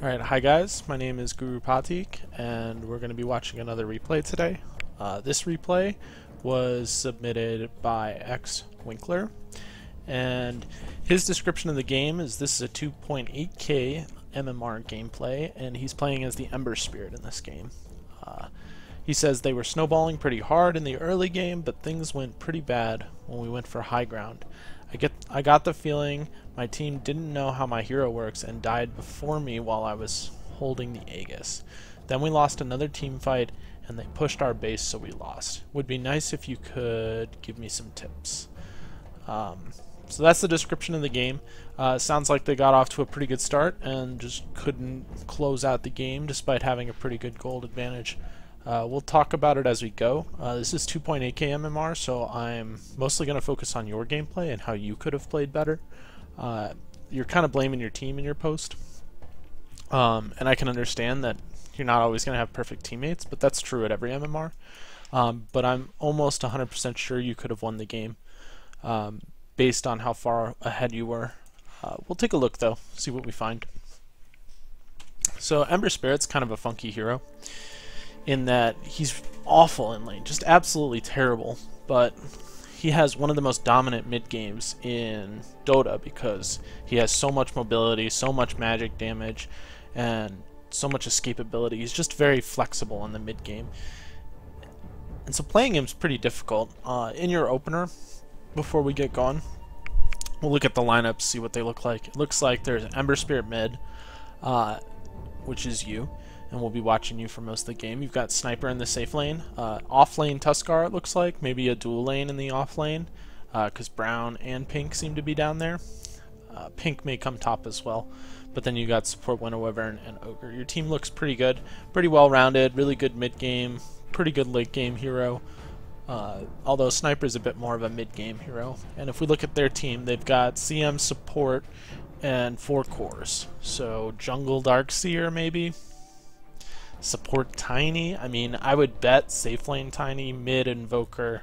Alright, hi guys, my name is GuruPathik, and we're going to be watching another replay today. This replay was submitted by X Winkler, and his description of the game is this is a 2.8K MMR gameplay, and he's playing as the Ember Spirit in this game. He says they were snowballing pretty hard in the early game, but things went pretty bad when we went for high ground. I got the feeling my team didn't know how my hero works and died before me while I was holding the Aegis. Then we lost another team fight and they pushed our base, so we lost. Would be nice if you could give me some tips. So that's the description of the game. Sounds like they got off to a pretty good start and just couldn't close out the game despite having a pretty good gold advantage. We'll talk about it as we go. This is 2.8K MMR, so I'm mostly going to focus on your gameplay and how you could have played better. You're kind of blaming your team in your post, and I can understand that you're not always going to have perfect teammates, but that's true at every MMR. But I'm almost 100% sure you could have won the game based on how far ahead you were. We'll take a look though, see what we find. So Ember Spirit's kind of a funky hero in that he's awful in lane, just absolutely terrible, but he has one of the most dominant mid games in Dota because he has so much mobility, so much magic damage, and so much escapability. He's just very flexible in the mid game. And so playing him is pretty difficult. In your opener, before we get going, we'll look at the lineups, see what they look like. It looks like there's Ember Spirit mid, which is you, and we'll be watching you for most of the game. You've got Sniper in the safe lane. Off lane Tuskar, it looks like. Maybe a dual lane in the off lane, because Brown and Pink seem to be down there. Pink may come top as well. But then you got support Winter Wyvern and Ogre. Your team looks pretty good, pretty well rounded, really good mid game, pretty good late game hero. Although Sniper's a bit more of a mid game hero. And if we look at their team, they've got CM support and 4 cores. So Jungle Darkseer maybe. Support Tiny. I mean, I would bet safe lane Tiny, mid Invoker,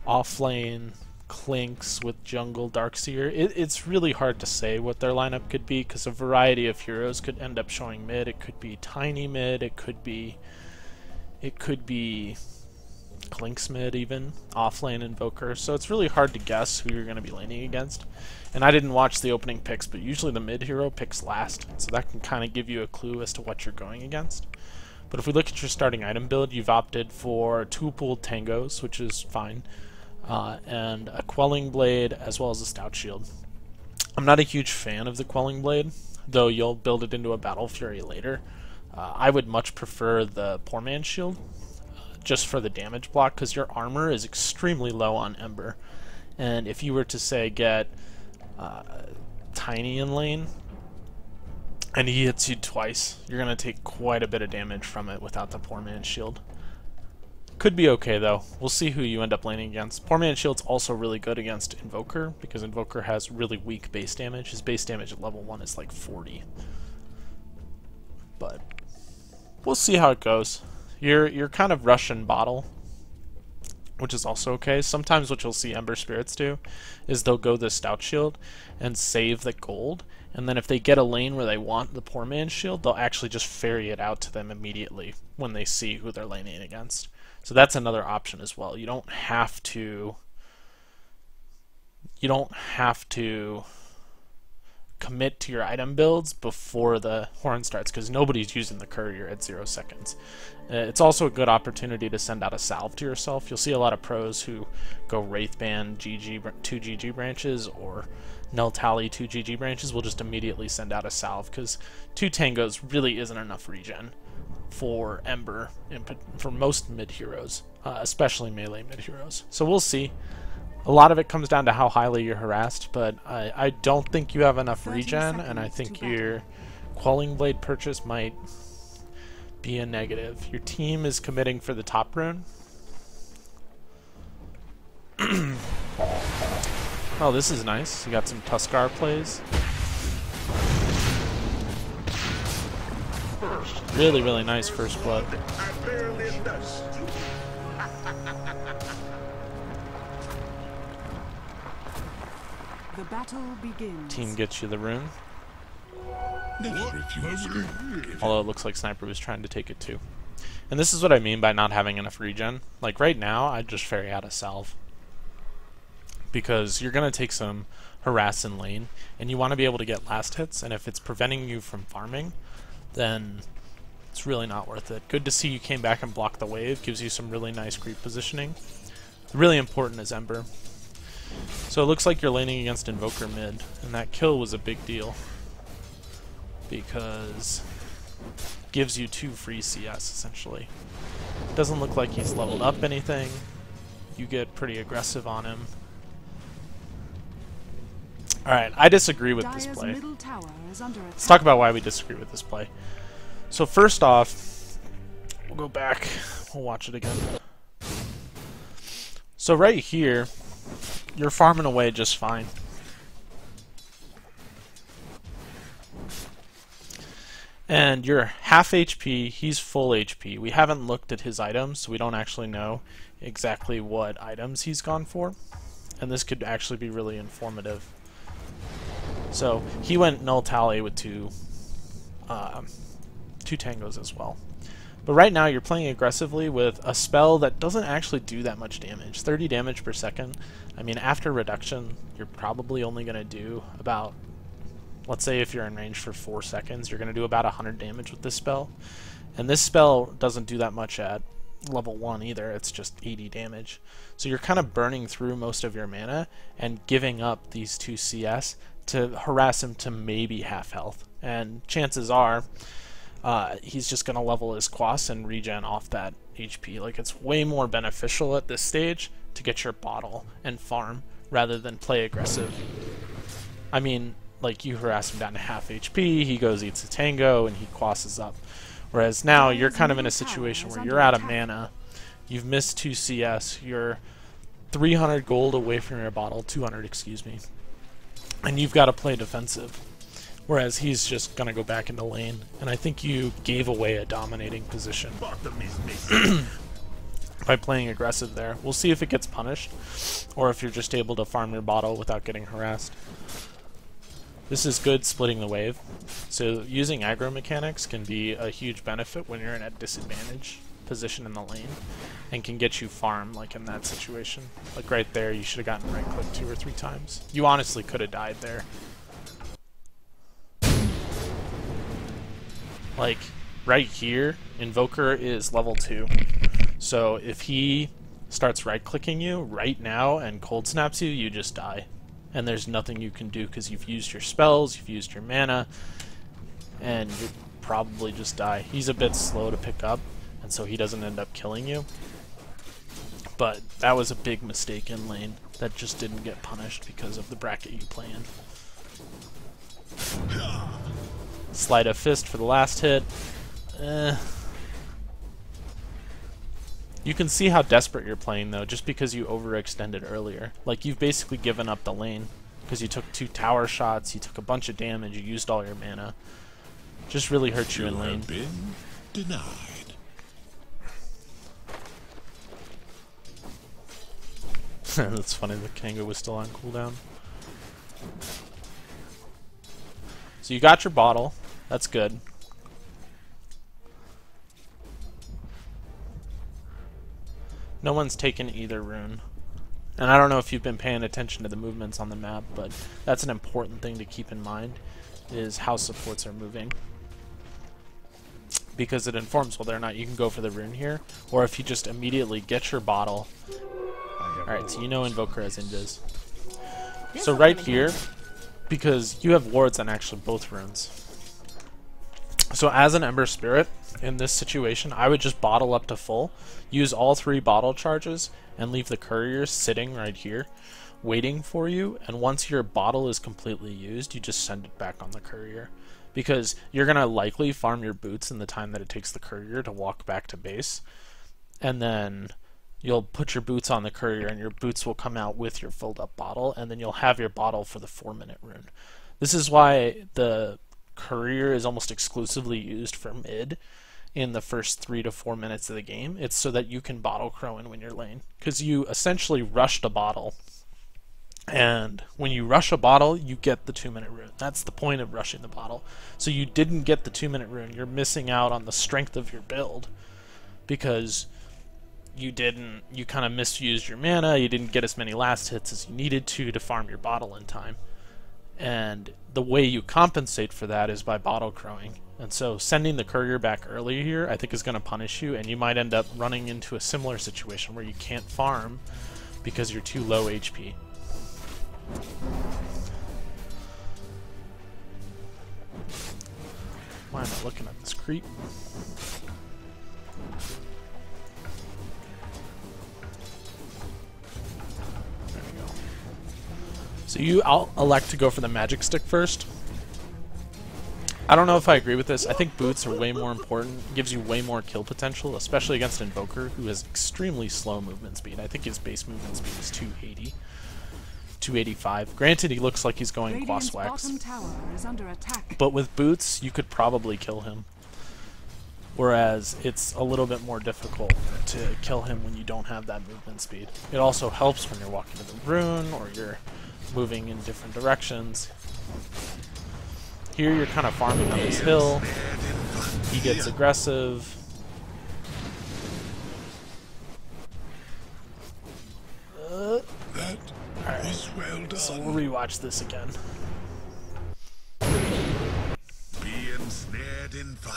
off lane Clinks with Jungle Darkseer. It's really hard to say what their lineup could be because a variety of heroes could end up showing mid. It could be Tiny mid. It could be Clinks mid even. Off lane Invoker. So it's really hard to guess who you're going to be laning against. And I didn't watch the opening picks, but usually the mid hero picks last, so that can kind of give you a clue as to what you're going against. But if we look at your starting item build, you've opted for 2 pooled tangos, which is fine, and a quelling blade as well as a stout shield. I'm not a huge fan of the quelling blade, though you'll build it into a battle fury later. I would much prefer the poor man's shield, just for the damage block, because your armor is extremely low on Ember. And if you were to say get Tiny in lane, and he hits you twice, you're going to take quite a bit of damage from it without the Poor Man's Shield. Could be okay though. We'll see who you end up laning against. Poor Man's Shield's also really good against Invoker, because Invoker has really weak base damage. His base damage at level 1 is like 40. But we'll see how it goes. You're kind of Russian bottle, which is also okay. Sometimes what you'll see Ember Spirits do is they'll go the Stout Shield and save the gold, and then if they get a lane where they want the Poor Man's Shield, they'll actually just ferry it out to them immediately when they see who they're laning against. So that's another option as well. You don't have to commit to your item builds before the horn starts, because nobody's using the courier at 0 seconds. It's also a good opportunity to send out a salve to yourself. You'll see a lot of pros who go Wraithband 2 GG branches or Null Tally 2 GG branches will just immediately send out a salve, because 2 tangos really isn't enough regen for Ember for most mid heroes, especially melee mid heroes. So we'll see. A lot of it comes down to how highly you're harassed, but I don't think you have enough regen, and I think your Quelling Blade purchase might be a negative. Your team is committing for the top rune. Oh, this is nice. You got some Tuskar plays. Really, really nice first blood. The battle begins. Team gets you the rune. Although it looks like Sniper was trying to take it too. And this is what I mean by not having enough regen. Like right now, I'd just ferry out a salve. Because you're going to take some harass in lane, and you want to be able to get last hits, and if it's preventing you from farming, then it's really not worth it. Good to see you came back and blocked the wave, gives you some really nice creep positioning. Really important is Ember. So it looks like you're laning against Invoker mid, and that kill was a big deal. Because it gives you 2 free CS, essentially. Doesn't look like he's leveled up anything. You get pretty aggressive on him. Alright, I disagree with this play. Let's talk about why we disagree with this play. So first off, we'll go back, we'll watch it again. So right here, you're farming away just fine. And you're half HP, he's full HP. We haven't looked at his items, so we don't actually know exactly what items he's gone for. And this could actually be really informative. So he went null tally with two tangos as well. But right now you're playing aggressively with a spell that doesn't actually do that much damage. 30 damage per second. I mean, after reduction, you're probably only going to do about, let's say if you're in range for 4 seconds, you're going to do about 100 damage with this spell. And this spell doesn't do that much at level 1 either, it's just 80 damage. So you're kind of burning through most of your mana and giving up these 2 CS to harass him to maybe half health. And chances are, he's just going to level his quas and regen off that HP. Like, it's way more beneficial at this stage to get your bottle and farm rather than play aggressive. I mean, like, you harass him down to half HP, he goes eats a tango, and he quasses up. Whereas now you're kind of in a situation where you're out of mana, you've missed 2 CS, you're 300 gold away from your bottle, 200, excuse me, and you've got to play defensive. Whereas he's just going to go back into lane, and I think you gave away a dominating position by playing aggressive there. We'll see if it gets punished, or if you're just able to farm your bottle without getting harassed. This is good splitting the wave. So using aggro mechanics can be a huge benefit when you're in a disadvantage position in the lane, and can get you farm, like in that situation. Like right there, you should have gotten right click 2 or 3 times. You honestly could have died there. Like, right here, Invoker is level 2. So if he starts right-clicking you right now and cold snaps you, you just die. And there's nothing you can do because you've used your spells, you've used your mana, and you probably just die. He's a bit slow to pick up, and so he doesn't end up killing you. But that was a big mistake in lane that just didn't get punished because of the bracket you play in. Sleight of fist for the last hit. You can see how desperate you're playing though, just because you overextended earlier. Like, you've basically given up the lane because you took 2 tower shots, you took a bunch of damage, you used all your mana. Just really hurt you in lane. Have been denied. That's funny, the Kango was still on cooldown. So you got your bottle. That's good. No one's taken either rune. And I don't know if you've been paying attention to the movements on the map, but that's an important thing to keep in mind, is how supports are moving. Because it informs whether or not you can go for the rune here, or if you just immediately get your bottle. Alright, so you know Invoker has invis. So right here, because you have wards on actually both runes. So as an Ember Spirit, in this situation, I would just bottle up to full, use all 3 bottle charges, and leave the courier sitting right here, waiting for you, and once your bottle is completely used, you just send it back on the courier. Because you're going to likely farm your boots in the time that it takes the courier to walk back to base, and then you'll put your boots on the courier, and your boots will come out with your filled up bottle, and then you'll have your bottle for the 4-minute rune. This is why the courier is almost exclusively used for mid in the first 3 to 4 minutes of the game. It's so that you can bottle crow in when you're lane, because you essentially rushed a bottle And when you rush a bottle, you get the 2-minute rune. That's the point of rushing the bottle. So you didn't get the 2-minute rune. You're missing out on the strength of your build because you kind of misused your mana. You didn't get as many last hits as you needed to farm your bottle in time. And the way you compensate for that is by bottle crowing. And so sending the courier back early here, I think, is going to punish you, and you might end up running into a similar situation where you can't farm because you're too low HP. Why am I looking at this creep? There we go. So I'll elect to go for the magic stick first. I don't know if I agree with this. I think boots are way more important. Gives you way more kill potential, especially against Invoker, who has extremely slow movement speed. I think his base movement speed is 280. 285. Granted, he looks like he's going Quaswax. But with boots, you could probably kill him. Whereas it's a little bit more difficult to kill him when you don't have that movement speed. It also helps when you're walking to the rune or you're moving in different directions. Here you're kind of farming on this hill. He gets aggressive. Alright, so we'll rewatch this again. Be ensnared in fire.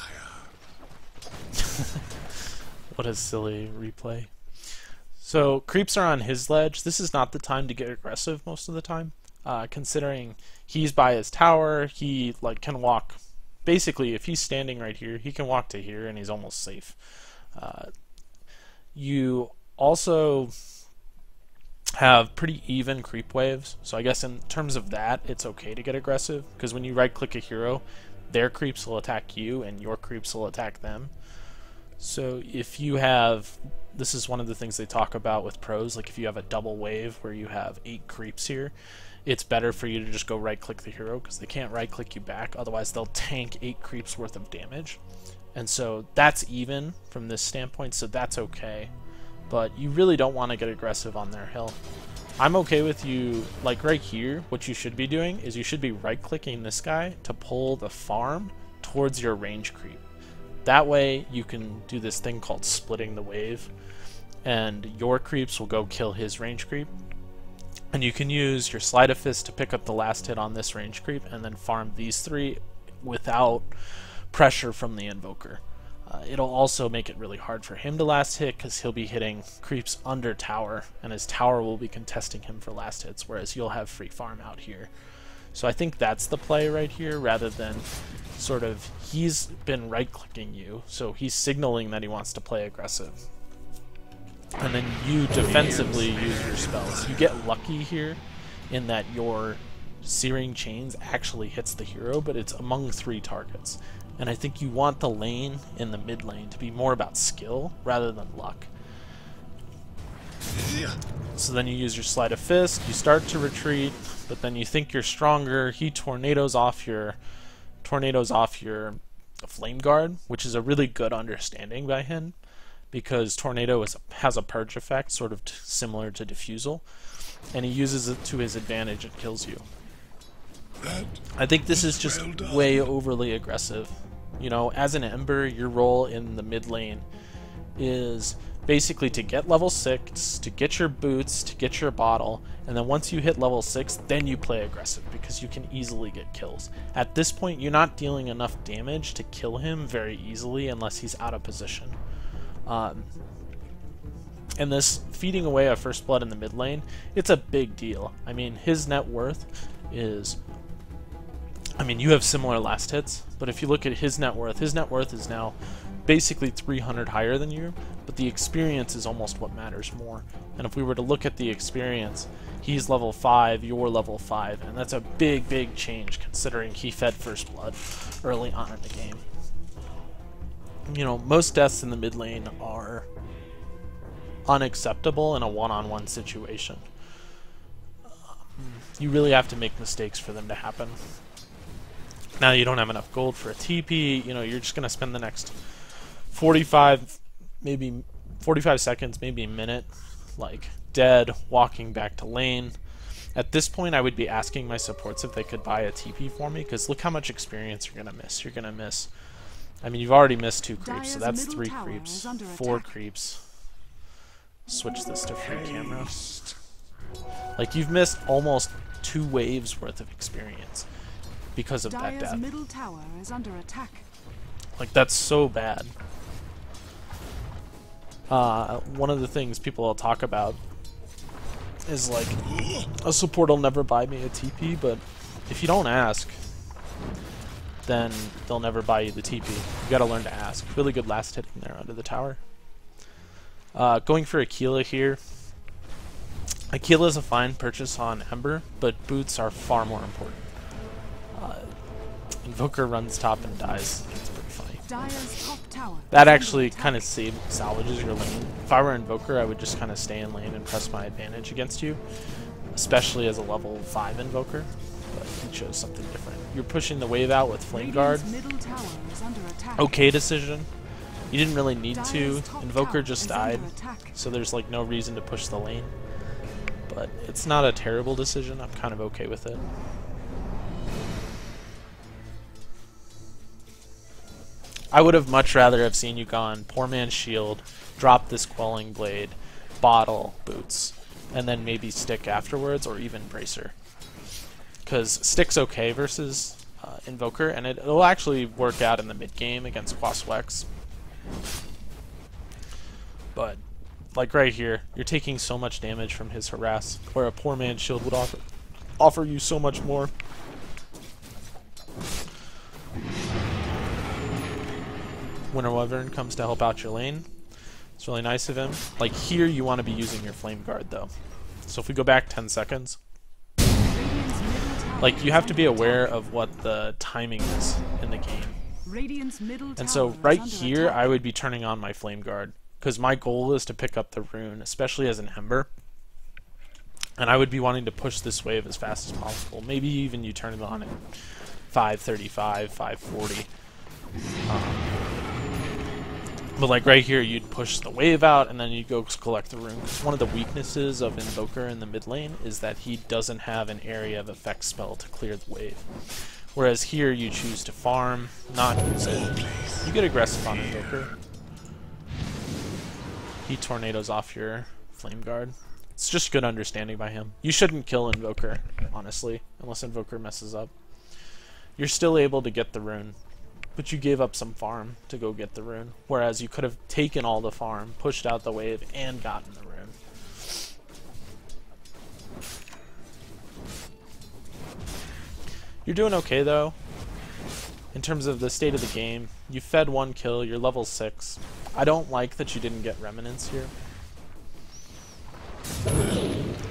What a silly replay. So creeps are on his ledge. This is not the time to get aggressive most of the time. Considering he's by his tower, he can walk. Basically, if he's standing right here, he can walk to here, and he's almost safe. You also have pretty even creep waves, so I guess in terms of that, it's okay to get aggressive, because when you right-click a hero, their creeps will attack you, and your creeps will attack them. So if you have, this is one of the things they talk about with pros, like if you have a double wave where you have 8 creeps here, it's better for you to just go right-click the hero, because they can't right-click you back, otherwise they'll tank 8 creeps worth of damage. And so that's even from this standpoint, so that's okay. But you really don't want to get aggressive on their hill. I'm okay with you, like right here, what you should be doing is you should be right-clicking this guy to pull the farm towards your range creep. That way you can do this thing called splitting the wave, and your creeps will go kill his range creep. And you can use your Sleight of Fist to pick up the last hit on this range creep and then farm these 3 without pressure from the Invoker. It'll also make it really hard for him to last hit because he'll be hitting creeps under tower, and his tower will be contesting him for last hits, whereas you'll have free farm out here. So I think that's the play right here, rather than sort of he's been right-clicking you, so he's signaling that he wants to play aggressive. And then you defensively use your spells. You get lucky here in that your Searing Chains actually hits the hero, but it's among 3 targets. And I think you want the lane in the mid lane to be more about skill rather than luck. So then you use your Sleight of Fist, you start to retreat, but then you think you're stronger. He tornadoes off your Flame Guard, which is a really good understanding by him, because Tornado has a purge effect, sort of similar to Diffusal, and he uses it to his advantage and kills you. I think this is just way overly aggressive. You know, as an Ember, your role in the mid lane is basically to get level 6, to get your boots, to get your bottle, and then once you hit level 6, then you play aggressive, because you can easily get kills. At this point, you're not dealing enough damage to kill him very easily unless he's out of position. And this feeding away a first blood in the mid lane, it's a big deal. I mean, his net worth is... I mean, you have similar last hits, but if you look at his net worth is now basically 300 higher than you, but the experience is almost what matters more. And if we were to look at the experience, he's level 5, you're level 5, and that's a big, big change considering he fed first blood early on in the game. You know, most deaths in the mid lane are unacceptable in a one-on-one situation. You really have to make mistakes for them to happen. Now you don't have enough gold for a TP, you know, you're just going to spend the next 45 seconds, maybe a minute, like dead, walking back to lane, At this point, I would be asking my supports if they could buy a TP for me, because look how much experience you're going to miss. You're going to miss... I mean, you've already missed 2 creeps, so that's 3 creeps. 4 creeps. Switch this to free camera. Like, you've missed almost 2 waves worth of experience because of that death. Middle tower is under attack. Like, that's so bad. One of the things people will talk about is like, a support will never buy me a TP, but if you don't ask, then they'll never buy you the TP. You gotta learn to ask. Really good last hit in there under the tower. Going for Aquila here. Aquila is a fine purchase on Ember, but boots are far more important. Invoker runs top and dies. It's pretty funny. Top tower That actually kind of salvages your lane. If I were Invoker, I would just kind of stay in lane and press my advantage against you, especially as a level 5 Invoker. But he chose something different. You're pushing the wave out with Flame Guard. Okay decision. You didn't really need to. Invoker just died, so there's like no reason to push the lane. But it's not a terrible decision. I'm kind of okay with it. I would have much rather have seen you gone Poor Man's Shield, drop this Quelling Blade, bottle, boots, and then maybe stick afterwards, or even Bracer. Because stick's okay versus Invoker, and it'll actually work out in the mid game against Quaswex. But like right here, you're taking so much damage from his harass, where a Poor Man's Shield would offer you so much more. Winter Wyvern comes to help out your lane. It's really nice of him. Like here, you want to be using your Flame Guard though. So if we go back 10 seconds, like you have to be aware of what the timing is in the game. And so right here, I would be turning on my Flame Guard, because my goal is to pick up the rune, especially as an Ember. And I would be wanting to push this wave as fast as possible. Maybe even you turn it on at 5:35, 5:40. But like right here, you'd push the wave out, and then you'd go collect the rune. Because one of the weaknesses of Invoker in the mid lane is that he doesn't have an area of effect spell to clear the wave. Whereas here, you choose to farm, not use it. You get aggressive on Invoker. He tornadoes off your Flame Guard. It's just good understanding by him. You shouldn't kill Invoker, honestly, unless Invoker messes up. You're still able to get the rune, but you gave up some farm to go get the rune. Whereas you could have taken all the farm, pushed out the wave, and gotten the rune. You're doing okay though. In terms of the state of the game, you fed 1 kill, you're level 6. I don't like that you didn't get Remnants here,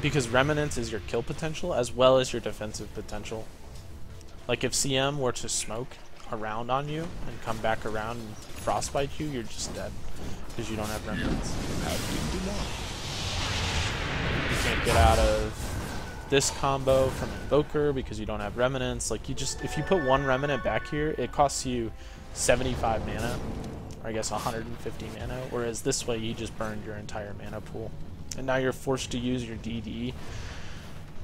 because Remnants is your kill potential as well as your defensive potential. Like if CM were to smoke around on you and come back around and frostbite you, you're just dead because you don't have Remnants. You can't get out of this combo from Invoker because you don't have Remnants. Like if you put 1 Remnant back here, it costs you 75 mana, or I guess 150 mana, whereas this way you just burned your entire mana pool. And now you're forced to use your DD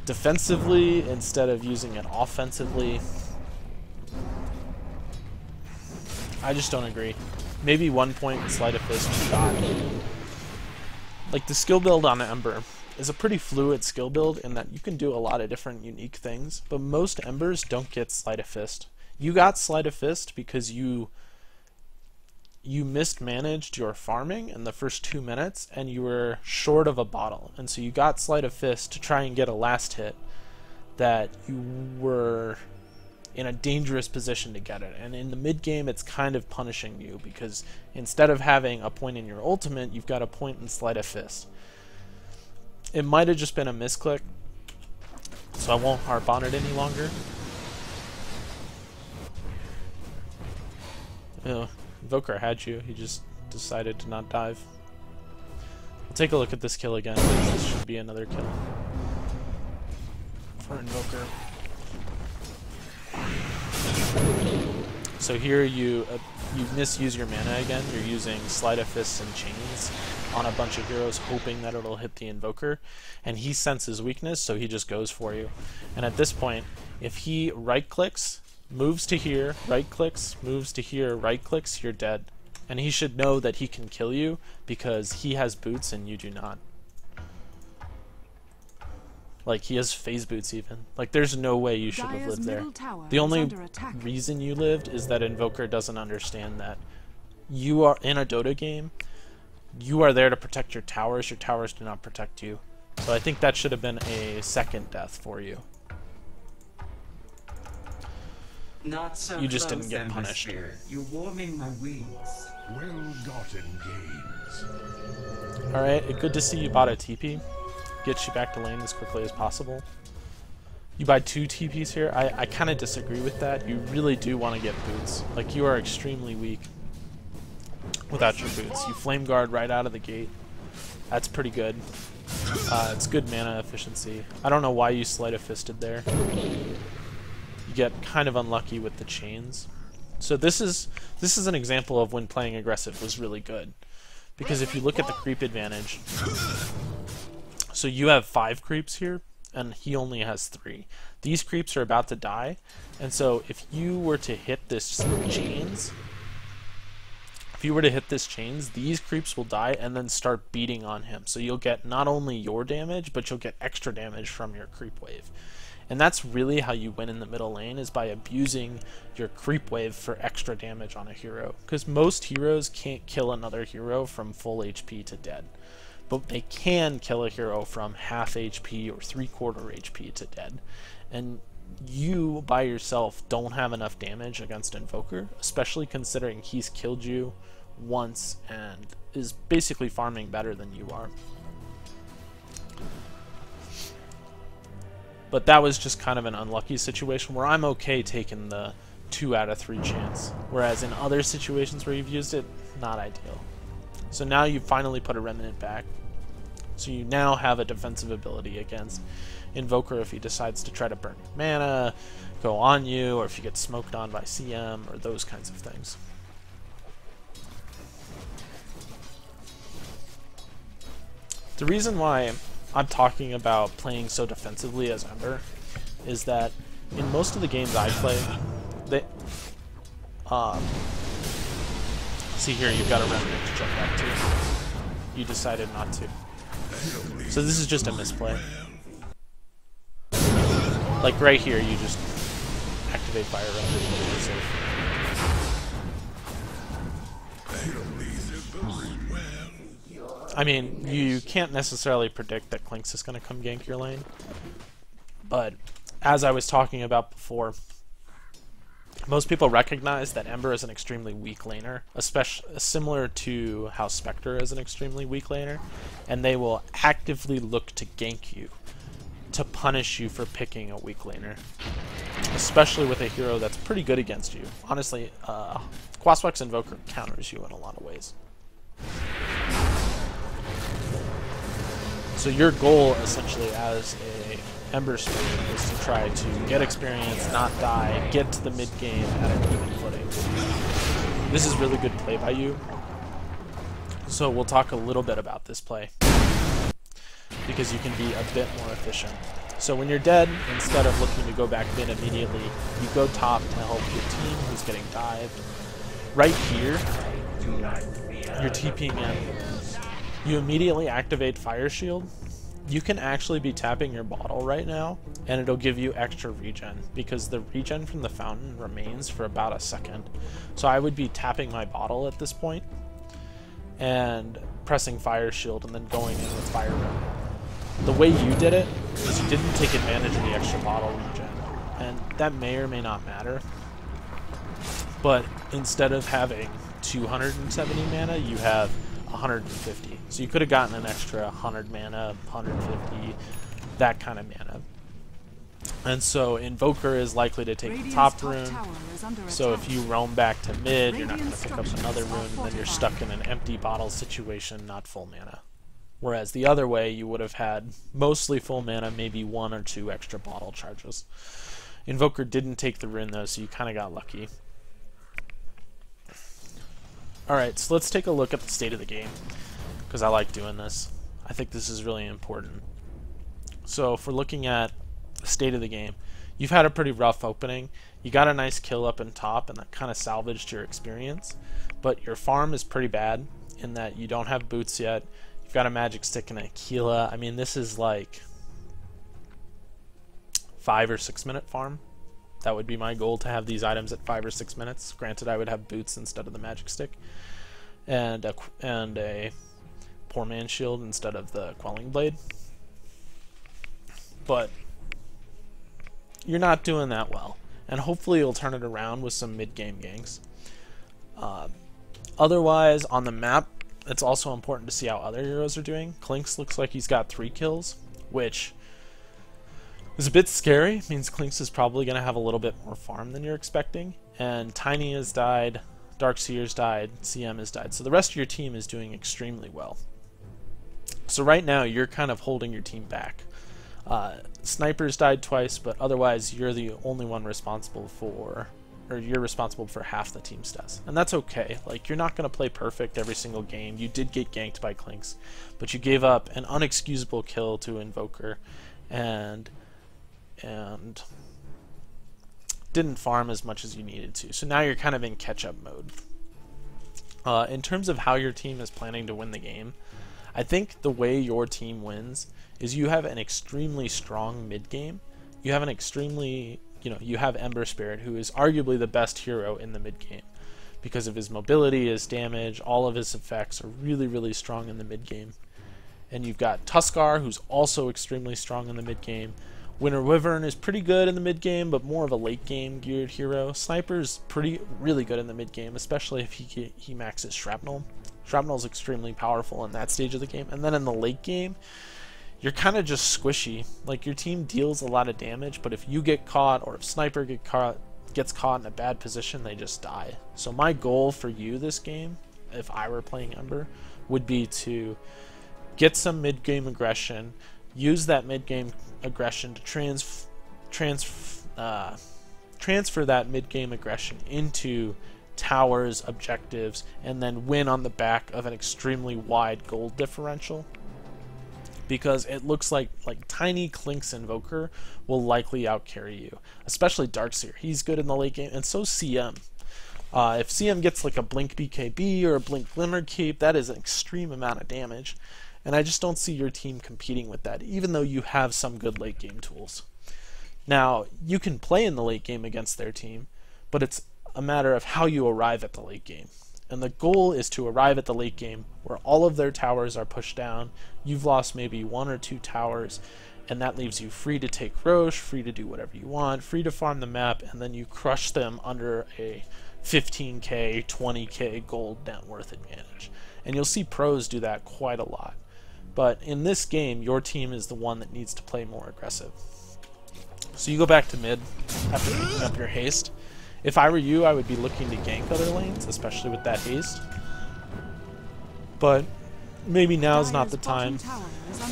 defensively instead of using it offensively. I just don't agree. Maybe 1 point in Sleight of Fist shot. Like the skill build on Ember is a pretty fluid skill build in that you can do a lot of different unique things, but most Embers don't get Sleight of Fist. You got Sleight of Fist because you mismanaged your farming in the first 2 minutes and you were short of a bottle, and so you got Sleight of Fist to try and get a last hit that you were in a dangerous position to get it. And in the mid game, it's kind of punishing you because instead of having a point in your ultimate, you've got a point in Sleight of Fist. It might have just been a misclick, so I won't harp on it any longer. Invoker had you, he just decided to not dive. We'll take a look at this kill again. This should be another kill for Invoker. So here you misuse your mana again. You're using Sleight of Fists and Chains on a bunch of heroes, hoping that it'll hit the Invoker, and he senses weakness, so he just goes for you. And at this point, if he right-clicks, moves to here, right-clicks, moves to here, right-clicks, you're dead. And he should know that he can kill you because he has boots and you do not. Like, he has phase boots even. Like, there's no way you should have lived there. The only reason you lived is that Invoker doesn't understand that you are in a Dota game. You are there to protect your towers. Your towers do not protect you. So I think that should have been a second death for you. Not so You just close, didn't get punished. Hemisphere. You're warming my wings. Well-gotten gains. Alright, good to see you bought a TP. Get you back to lane as quickly as possible. You buy 2 TPs here. I kind of disagree with that. You really do want to get boots. Like, you are extremely weak without your boots. You flame guard right out of the gate. That's pretty good. It's good mana efficiency. I don't know why you Sleight of Fisted there. You get kind of unlucky with the chains. So this is an example of when playing aggressive was really good. Because if you look at the creep advantage, so you have 5 creeps here, and he only has 3. These creeps are about to die, and so if you were to hit this chains, these creeps will die and then start beating on him. So you'll get not only your damage, but you'll get extra damage from your creep wave. And that's really how you win in the middle lane, is by abusing your creep wave for extra damage on a hero. Because most heroes can't kill another hero from full HP to dead. But they can kill a hero from half HP or 3/4 HP to dead. And you, by yourself, don't have enough damage against Invoker, especially considering he's killed you once and is basically farming better than you are. But that was just kind of an unlucky situation where I'm okay taking the 2 out of 3 chance. Whereas in other situations where you've used it, not ideal. So now you finally put a Remnant back. So you now have a defensive ability against Invoker if he decides to try to burn your mana, go on you, or if you get smoked on by CM, or those kinds of things. The reason why I'm talking about playing so defensively as Ember is that in most of the games I play, see here, you've got a Remnant to jump back to. You decided not to. So this is just a misplay. Like right here, you just activate Fire Red. I mean, you can't necessarily predict that Clinks is going to come gank your lane, but as I was talking about before, most people recognize that Ember is an extremely weak laner, especially similar to how Spectre is an extremely weak laner, and they will actively look to gank you, to punish you for picking a weak laner, especially with a hero that's pretty good against you. Honestly, Quaswex Invoker counters you in a lot of ways. So your goal, essentially, as a Ember student, is to try to get experience, not die, get to the mid-game at an even footing. This is really good play by you. So we'll talk a little bit about this play, because you can be a bit more efficient. So when you're dead, instead of looking to go back mid immediately, you go top to help your team who's getting dived. Right here, you're TPing in. You immediately activate Fire Shield. You can actually be tapping your bottle right now, and it'll give you extra regen, because the regen from the fountain remains for about a second. So I would be tapping my bottle at this point, and pressing Fire Shield, and then going in with Fire Red. The way you did it is you didn't take advantage of the extra bottle regen, and that may or may not matter. But instead of having 270 mana, you have 150. So you could have gotten an extra 100 mana, 150, that kind of mana. And so Invoker is likely to take the top rune. So if you roam back to mid, you're not going to pick up another rune, and then you're stuck in an empty bottle situation, not full mana. Whereas the other way, you would have had mostly full mana, maybe 1 or 2 extra bottle charges. Invoker didn't take the rune though, so you kind of got lucky. Alright, so let's take a look at the state of the game, because I like doing this. I think this is really important. So if we're looking at the state of the game, you've had a pretty rough opening. You got a nice kill up in top, and that kind of salvaged your experience. But your farm is pretty bad in that you don't have boots yet. You've got a magic stick and an Aquila. I mean, this is like 5 or 6 minute farm. That would be my goal, to have these items at 5 or 6 minutes. Granted, I would have boots instead of the magic stick, and a poor man's shield instead of the quelling blade. But you're not doing that well, and hopefully you'll turn it around with some mid-game ganks. Otherwise, on the map, it's also important to see how other heroes are doing. Clinks looks like he's got 3 kills, which is a bit scary. It means Clinks is probably going to have a little bit more farm than you're expecting. And Tiny has died, Darkseer's died, CM has died. So the rest of your team is doing extremely well. So right now, you're kind of holding your team back. Sniper's died twice, but otherwise you're the only one responsible for, or you're responsible for half the team's stats. And that's okay. Like, you're not going to play perfect every single game. You did get ganked by Clinks, but you gave up an unexcusable kill to Invoker, and didn't farm as much as you needed to. So now you're kind of in catch-up mode. In terms of how your team is planning to win the game, I think the way your team wins is you have an extremely strong mid-game. You have an extremely, you have Ember Spirit, who is arguably the best hero in the mid-game. Because of his mobility, his damage, all of his effects are really, really strong in the mid-game. And you've got Tuskar, who's also extremely strong in the mid-game. Winter Wyvern is pretty good in the mid-game, but more of a late-game geared hero. Sniper's really good in the mid-game, especially if he maxes Shrapnel. Shrapnel's extremely powerful in that stage of the game. And then in the late game, you're kind of just squishy. Like, your team deals a lot of damage, but if you get caught, or if Sniper gets caught in a bad position, they just die. So my goal for you this game, if I were playing Ember, would be to get some mid-game aggression, use that mid-game aggression to transfer that mid-game aggression into towers, objectives, and then win on the back of an extremely wide gold differential. Because it looks like Tiny, Clinks, Invoker will likely outcarry you, especially Darkseer. He's good in the late game, and so's CM. If CM gets like a Blink BKB or a Blink Glimmer Cape, that is an extreme amount of damage. And I just don't see your team competing with that, even though you have some good late game tools. Now, you can play in the late game against their team, but it's a matter of how you arrive at the late game. And the goal is to arrive at the late game where all of their towers are pushed down, you've lost maybe 1 or 2 towers, and that leaves you free to take Roche, free to do whatever you want, free to farm the map, and then you crush them under a 15k, 20k gold net worth advantage. And you'll see pros do that quite a lot. But in this game, your team is the one that needs to play more aggressive. So you go back to mid after picking up your haste. If I were you, I would be looking to gank other lanes, especially with that haste. But maybe now's not the time.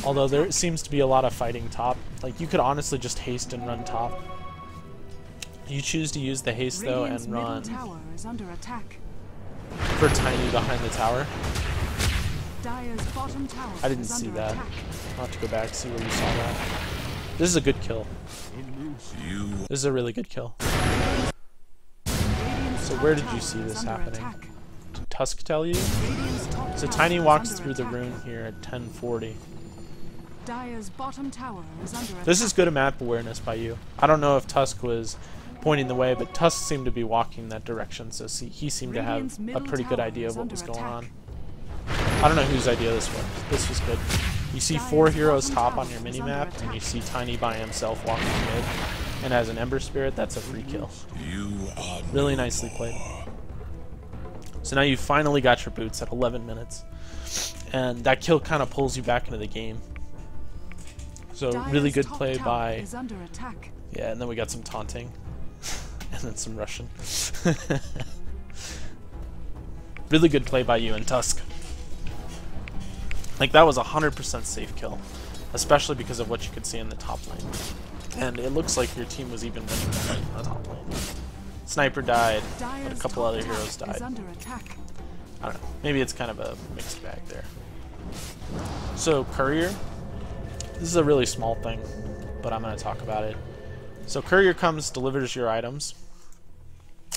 Although there seems to be a lot of fighting top. Like, you could honestly just haste and run top. You choose to use the haste though and run for Tiny behind the tower. I didn't see that. I'll have to go back and see where you saw that. This is a good kill. This is a really good kill. So where did you see this happening? Did Tusk tell you? So Tiny walks through the rune here at 1040. This is good map awareness by you. I don't know if Tusk was pointing the way, but Tusk seemed to be walking that direction, so he seemed to have a pretty good idea of what was going on. I don't know whose idea this was. This was good. You see 4 heroes top on your minimap, and you see Tiny by himself walking mid. And as an Ember Spirit, that's a free kill. Really nicely played. So now you finally got your boots at 11 minutes. And that kill kind of pulls you back into the game. So really good play by... Yeah, and then we got some taunting. And then some Russian. Really good play by you and Tusk. Like, that was a 100% safe kill, especially because of what you could see in the top lane. And it looks like your team was even winning the top lane. Sniper died, but a couple other heroes died. I don't know. Maybe it's kind of a mixed bag there. So Courier, this is a really small thing, but I'm going to talk about it. So Courier comes, delivers your items,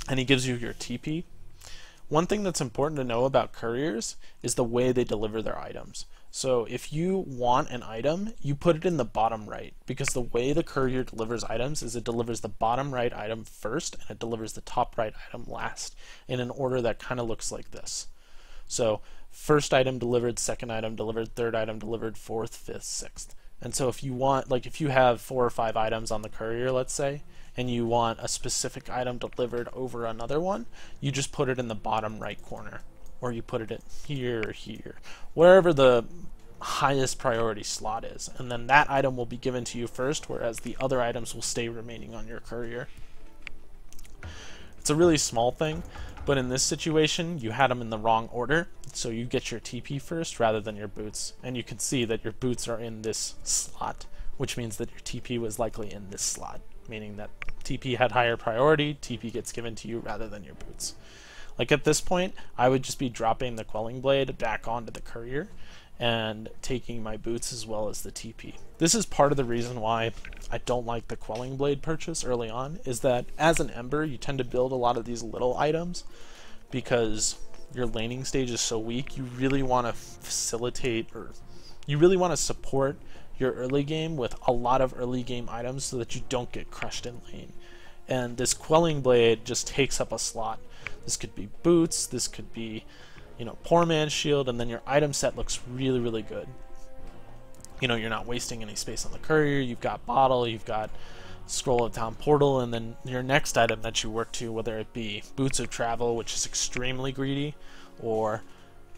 and he gives you your TP. One thing that's important to know about couriers is the way they deliver their items. So if you want an item, you put it in the bottom right, because the way the courier delivers items is it delivers the bottom right item first and it delivers the top right item last in an order that kind of looks like this. So first item delivered, second item delivered, third item delivered, fourth, fifth, sixth. And so if you want, like if you have 4 or 5 items on the courier, let's say, and you want a specific item delivered over another one, you just put it in the bottom right corner. Or you put it in here or here, wherever the highest priority slot is. And then that item will be given to you first, whereas the other items will stay remaining on your courier. It's a really small thing, but in this situation, you had them in the wrong order, so you get your TP first rather than your boots. And you can see that your boots are in this slot, which means that your TP was likely in this slot, meaning that TP had higher priority, TP gets given to you rather than your boots. Like at this point, I would just be dropping the Quelling Blade back onto the courier and taking my boots as well as the TP. This is part of the reason why I don't like the Quelling Blade purchase early on, is that as an Ember, you tend to build a lot of these little items because your laning stage is so weak. You really want to facilitate, or you really want to support your early game with a lot of early game items so that you don't get crushed in lane. And this Quelling Blade just takes up a slot. This could be boots, this could be, you know, poor man's shield, and then your item set looks really, really good. You know, you're not wasting any space on the courier, you've got bottle, you've got scroll of town portal, and then your next item that you work to, whether it be boots of travel, which is extremely greedy, or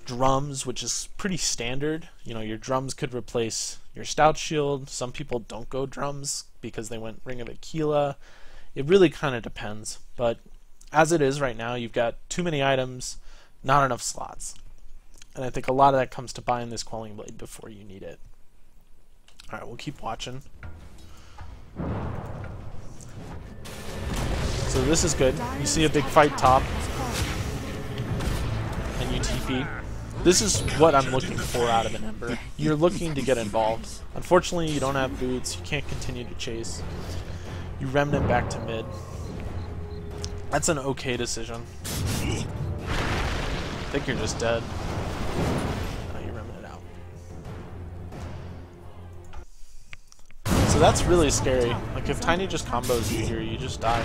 drums, which is pretty standard. You know, your drums could replace your stout shield. Some people don't go drums because they went Ring of Aquila. It really kind of depends, but as it is right now, you've got too many items, not enough slots. And I think a lot of that comes to buying this Quelling Blade before you need it. Alright, we'll keep watching. So this is good. You see a big fight top, and you TP. This is what I'm looking for out of an Ember. You're looking to get involved. Unfortunately, you don't have boots, you can't continue to chase. You remnant back to mid. That's an okay decision. I think you're just dead. No, you remnant out. So that's really scary. Like if Tiny just combos you here, you just die.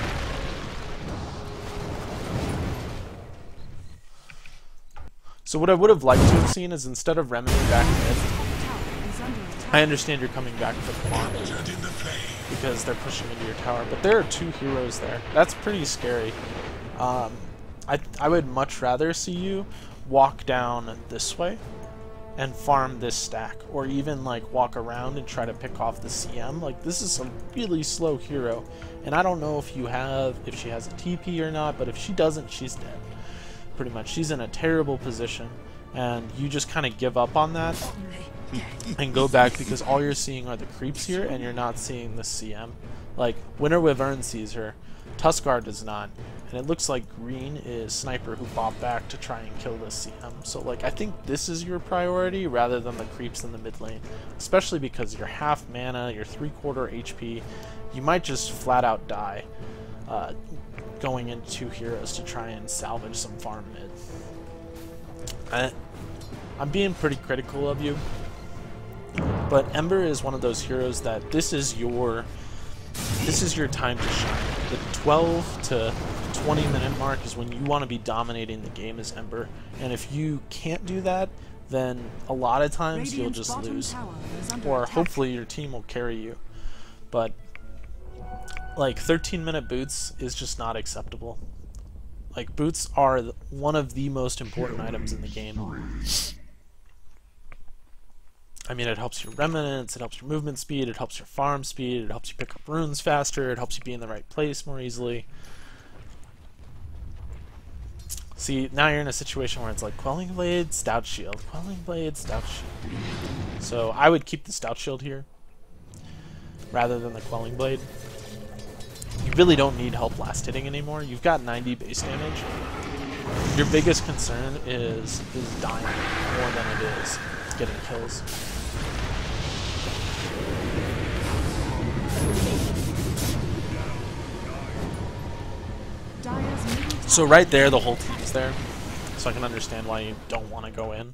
So what I would have liked to have seen is instead of remnanting back mid, I understand you're coming back for the farm because they're pushing into your tower, but there are 2 heroes there. That's pretty scary. I would much rather see you walk down this way and farm this stack, or even like walk around and try to pick off the CM. Like this is a really slow hero, and I don't know if she has a TP or not, but if she doesn't, she's dead. Pretty much, she's in a terrible position, and you just kind of give up on that and go back because all you're seeing are the creeps here, and you're not seeing the CM. Like Winter Wyvern sees her, Tuskar does not, and it looks like green is Sniper who bobbed back to try and kill the CM. So like I think this is your priority rather than the creeps in the mid lane, especially because you're half mana, you're 3/4 HP. You might just flat out die going into 2 heroes to try and salvage some farm mid. I'm being pretty critical of you, but Ember is one of those heroes that this is your time to shine. The 12 to 20 minute mark is when you want to be dominating the game as Ember, and if you can't do that, then a lot of times you'll just lose, or hopefully your team will carry you. But like 13-minute boots is just not acceptable. Like boots are one of the most important items in the game. I mean, it helps your remnants, it helps your movement speed, it helps your farm speed, it helps you pick up runes faster, it helps you be in the right place more easily. See, now you're in a situation where it's like Quelling Blade, Stout Shield, Quelling Blade, Stout Shield. So I would keep the Stout Shield here rather than the Quelling Blade. You really don't need help last hitting anymore. You've got 90 base damage. Your biggest concern is dying more than it is getting kills. So right there, the whole team's there. So I can understand why you don't want to go in.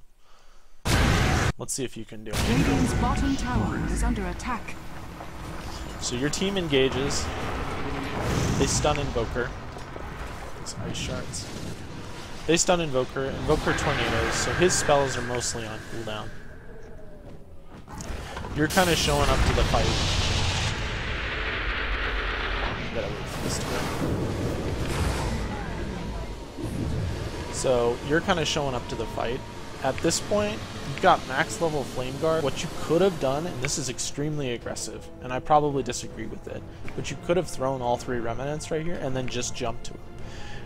Let's see if you can do it. Radiant's bottom tower is under attack. So your team engages. They stun Invoker. These ice shards. They stun Invoker. Invoker tornadoes, so his spells are mostly on cooldown. You're kind of showing up to the fight. Gotta wait for this to go. So you're kind of showing up to the fight. At this point, you've got max level Flame Guard. What you could have done, and this is extremely aggressive, and I probably disagree with it, but you could have thrown all 3 Remnants right here and then just jumped to him.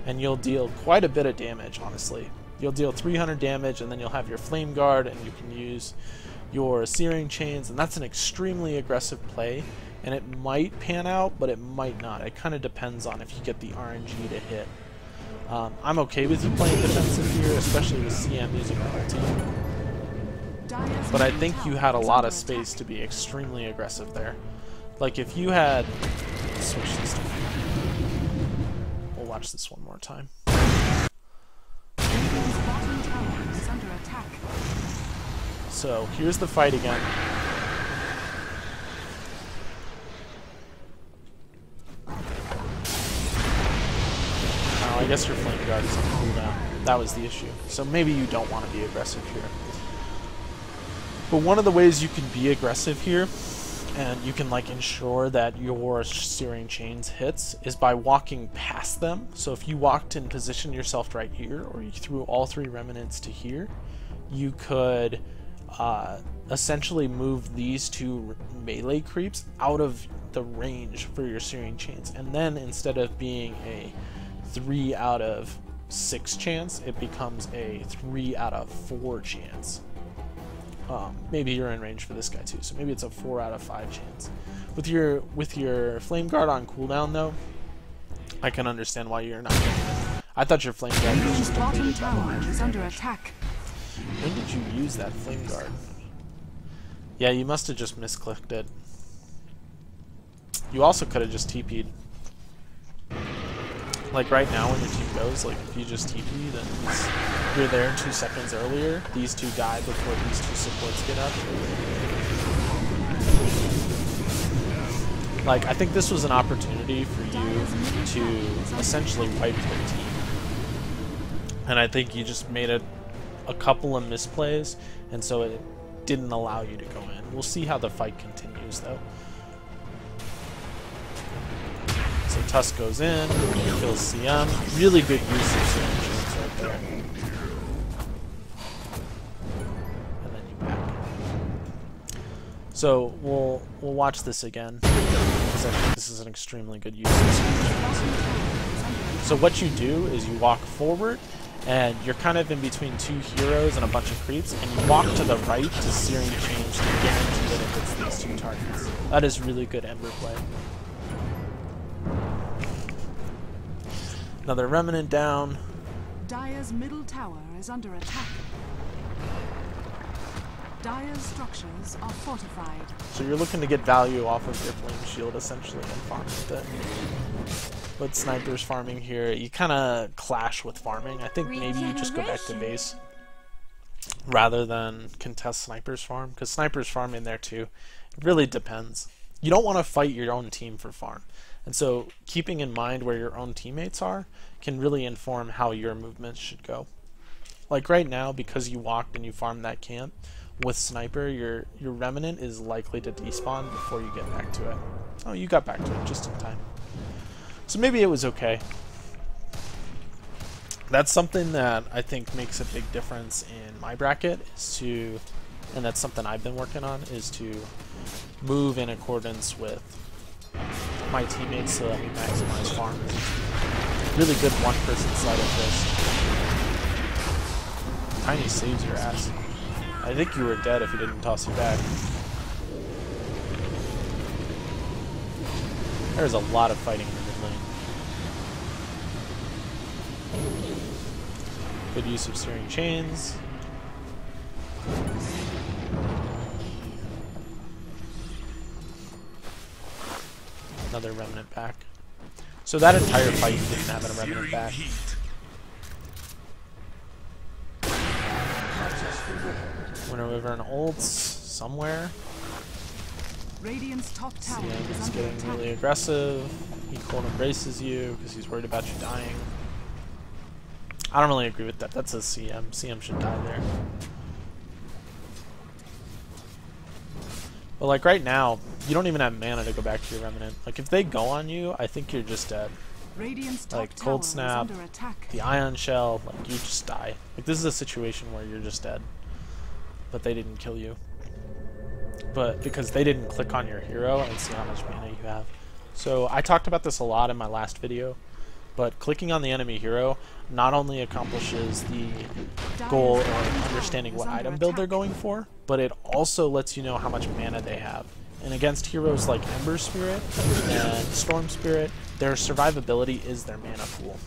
And you'll deal quite a bit of damage, honestly. You'll deal 300 damage, and then you'll have your Flame Guard, and you can use your Searing Chains, and that's an extremely aggressive play, and it might pan out, but it might not. It kind of depends on if you get the RNG to hit. I'm okay with you playing defensive here, especially with CM using her ulti. But I think you had a lot of space to be extremely aggressive there. Like if you had... Let's switch this to... We'll watch this one more time. So here's the fight again. I guess your Flame Guard is on cooldown. That was the issue. So maybe you don't want to be aggressive here. But one of the ways you can be aggressive here, and you can like ensure that your Searing Chains hits, is by walking past them. So if you walked and positioned yourself right here, or you threw all 3 Remnants to here, you could essentially move these 2 melee creeps out of the range for your Searing Chains. And then instead of being a 3 out of 6 chance, it becomes a 3 out of 4 chance. Maybe you're in range for this guy too, so maybe it's a 4 out of 5 chance. With your Flame Guard on cooldown though, I can understand why you're not. I thought your Flame Guard was just depleted by the magic is under damage. attack. When did you use that Flame Guard? Yeah, you must have just misclicked it. You also could have just TP'd. Like right now when your team goes, like if you just TP, then you're there 2 seconds earlier. These 2 die before these 2 supports get up. Like I think this was an opportunity for you to essentially wipe their team. And I think you just made a couple of misplays, and so it didn't allow you to go in. We'll see how the fight continues though. So Tusk goes in, kills CM. Really good use of Searing Chains right there. And then you back. So we'll watch this again, because I think this is an extremely good use of Searing Chains. So what you do is you walk forward, and you're kind of in between 2 heroes and a bunch of creeps, and you walk to the right to Searing Chains to guarantee that it hits these 2 targets. That is really good Ember play. Another Remnant down. Dire's middle tower is under attack. Dire's structures are fortified. So you're looking to get value off of your Flame Shield essentially and farm with it. But Sniper's farming here, you kind of clash with farming. I think maybe you just go back to base rather than contest Sniper's farm, because Sniper's farming there too. It really depends. You don't want to fight your own team for farm. And so keeping in mind where your own teammates are can really inform how your movements should go. Like right now, because you walked and you farmed that camp, with Sniper, your Remnant is likely to despawn before you get back to it. Oh, you got back to it just in time. So maybe it was okay. That's something that I think makes a big difference in my bracket, is to, and that's something I've been working on, is to move in accordance with my teammates so that we maximize farm. Really good one-person sleight of fist. Tiny saves your ass. I think you were dead if he didn't toss you back. There's a lot of fighting in the mid lane. Good use of Searing Chains. Another Remnant back. So that entire fight you didn't have a Remnant back. Winter Wyvern ults somewhere. Radiant's top tower CM is is under getting attack. really aggressive. He cold embraces you because he's worried about you dying. I don't really agree with that. That's a CM. CM should die there. But like right now, you don't even have mana to go back to your Remnant. Like if they go on you, I think you're just dead. Radiant's top Like tower Cold is Snap, under attack. the Ion Shell, like you just die. Like this is a situation where you're just dead. But they didn't kill you. But because they didn't click on your hero and see how much mana you have. So I talked about this a lot in my last video, but clicking on the enemy hero not only accomplishes the goal of understanding what item build they're going for, but it also lets you know how much mana they have. And against heroes like Ember Spirit and Storm Spirit, their survivability is their mana pool.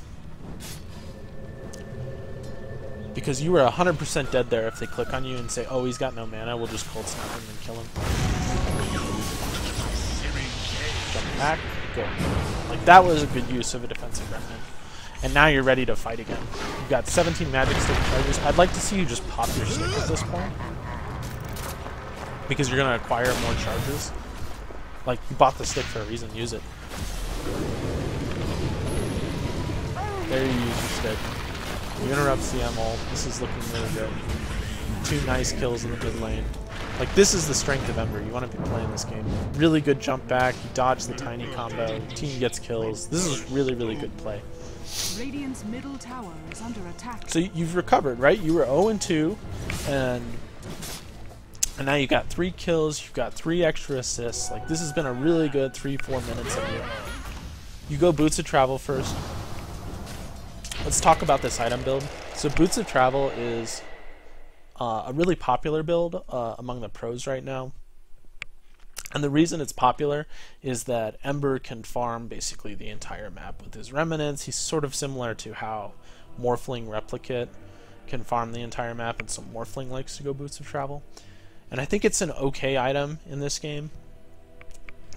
Because you were 100% dead there if they click on you and say, oh, he's got no mana, we'll just cold snap him and kill him. Jump back, good. Like that was a good use of a defensive remnant. And now you're ready to fight again. You've got 17 magic stick charges. I'd like to see you just pop your stick at this point. Because you're going to acquire more charges. Like, you bought the stick for a reason, use it. There you use your stick. You interrupt CM ult. This is looking really good. 2 nice kills in the mid lane. Like, this is the strength of Ember. You want to be playing this game. Really good jump back. You dodge the tiny combo. Team gets kills. This is really, really good play. Radiant's middle tower is under attack. So you've recovered, right? You were 0-2, and now you got 3 kills. You've got 3 extra assists. Like, this has been a really good 3-4 minutes of you. You go Boots of Travel first. Let's talk about this item build. So Boots of Travel is a really popular build among the pros right now. And the reason it's popular is that Ember can farm basically the entire map with his remnants. He's sort of similar to how Morphling Replicate can farm the entire map, and so Morphling likes to go Boots of Travel. And I think it's an okay item in this game.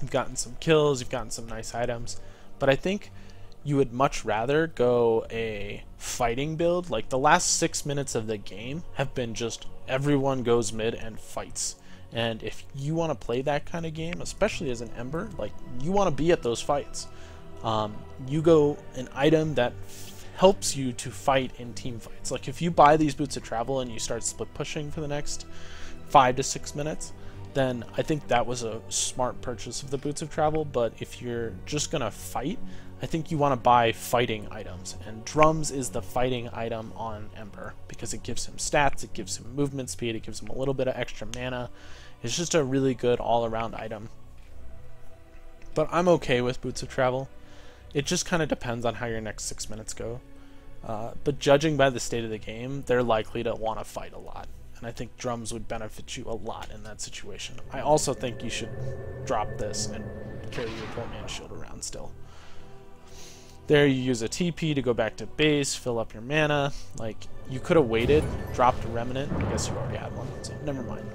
You've gotten some kills, you've gotten some nice items, but I think you would much rather go a fighting build. Like, the last 6 minutes of the game have been just everyone goes mid and fights. And if you want to play that kind of game, especially as an Ember, like, you want to be at those fights. You go an item that helps you to fight in team fights. Like, if you buy these Boots of Travel and you start split pushing for the next 5 to 6 minutes, then I think that was a smart purchase of the Boots of Travel. But if you're just going to fight, I think you want to buy fighting items, and Drums is the fighting item on Ember because it gives him stats, it gives him movement speed, it gives him a little bit of extra mana. It's just a really good all-around item. But I'm okay with Boots of Travel. It just kind of depends on how your next 6 minutes go. But judging by the state of the game, they're likely to want to fight a lot. And I think Drums would benefit you a lot in that situation. I also think you should drop this and carry your Portman Shield around still. There you use a TP to go back to base, fill up your mana. Like, you could have waited, dropped a Remnant. I guess you already had one, so never mind.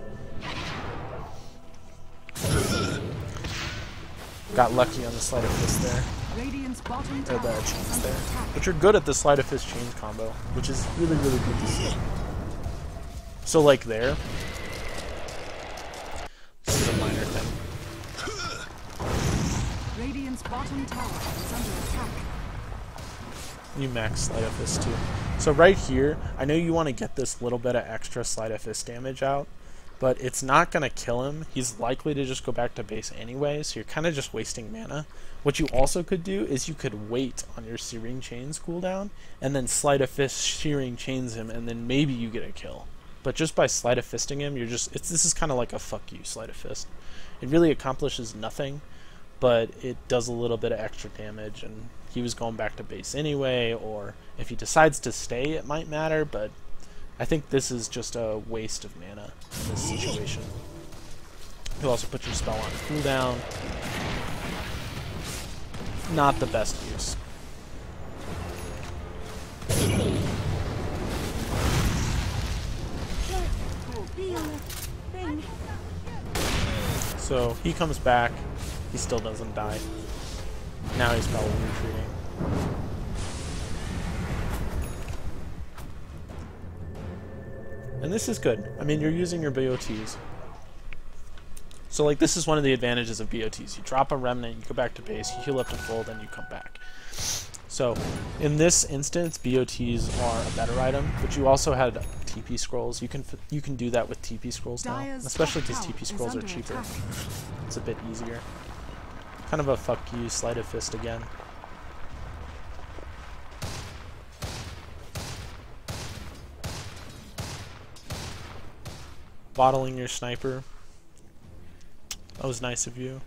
Got lucky on the Sleight of Fist there. Radiant's bottom Or tower the is chains under there. attack. But you're good at the Sleight of Fist chains combo, which is really, really good to see. So, like there, this is a minor thing. Radiant's bottom tower is under attack. You max Sleight of Fist too. So right here, I know you want to get this little bit of extra Sleight of Fist damage out, but it's not going to kill him. He's likely to just go back to base anyway, so you're kind of just wasting mana. What you also could do is you could wait on your Searing Chains cooldown, and then Sleight of Fist Searing Chains him, and then maybe you get a kill. But just by Sleight of Fisting him, you're just, this is kind of like a fuck you Sleight of Fist. It really accomplishes nothing, but it does a little bit of extra damage, and he was going back to base anyway, or if he decides to stay, it might matter, but I think this is just a waste of mana in this situation. You also put your spell on cooldown. Not the best use. feel a thing. So he comes back. He still doesn't die. Now he's probably retreating. And this is good. I mean, you're using your BOTs. So, like, this is one of the advantages of BOTs. You drop a remnant, you go back to base, you heal up to full, then you come back. So, in this instance, BOTs are a better item, but you also had TP scrolls. You can do that with TP scrolls now, especially because TP scrolls are cheaper. It's a bit easier. Kind of a fuck you, sleight of fist again. Bottling your sniper. That was nice of you.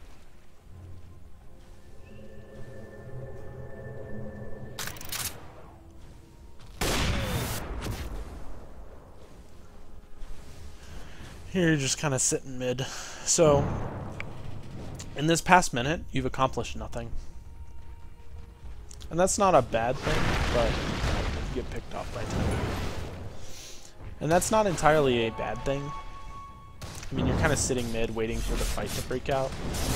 Here you're just kind of sitting mid. So, in this past minute, you've accomplished nothing. And that's not a bad thing, but you get picked off by 10. And that's not entirely a bad thing. I mean, you're kind of sitting mid, waiting for the fight to break out.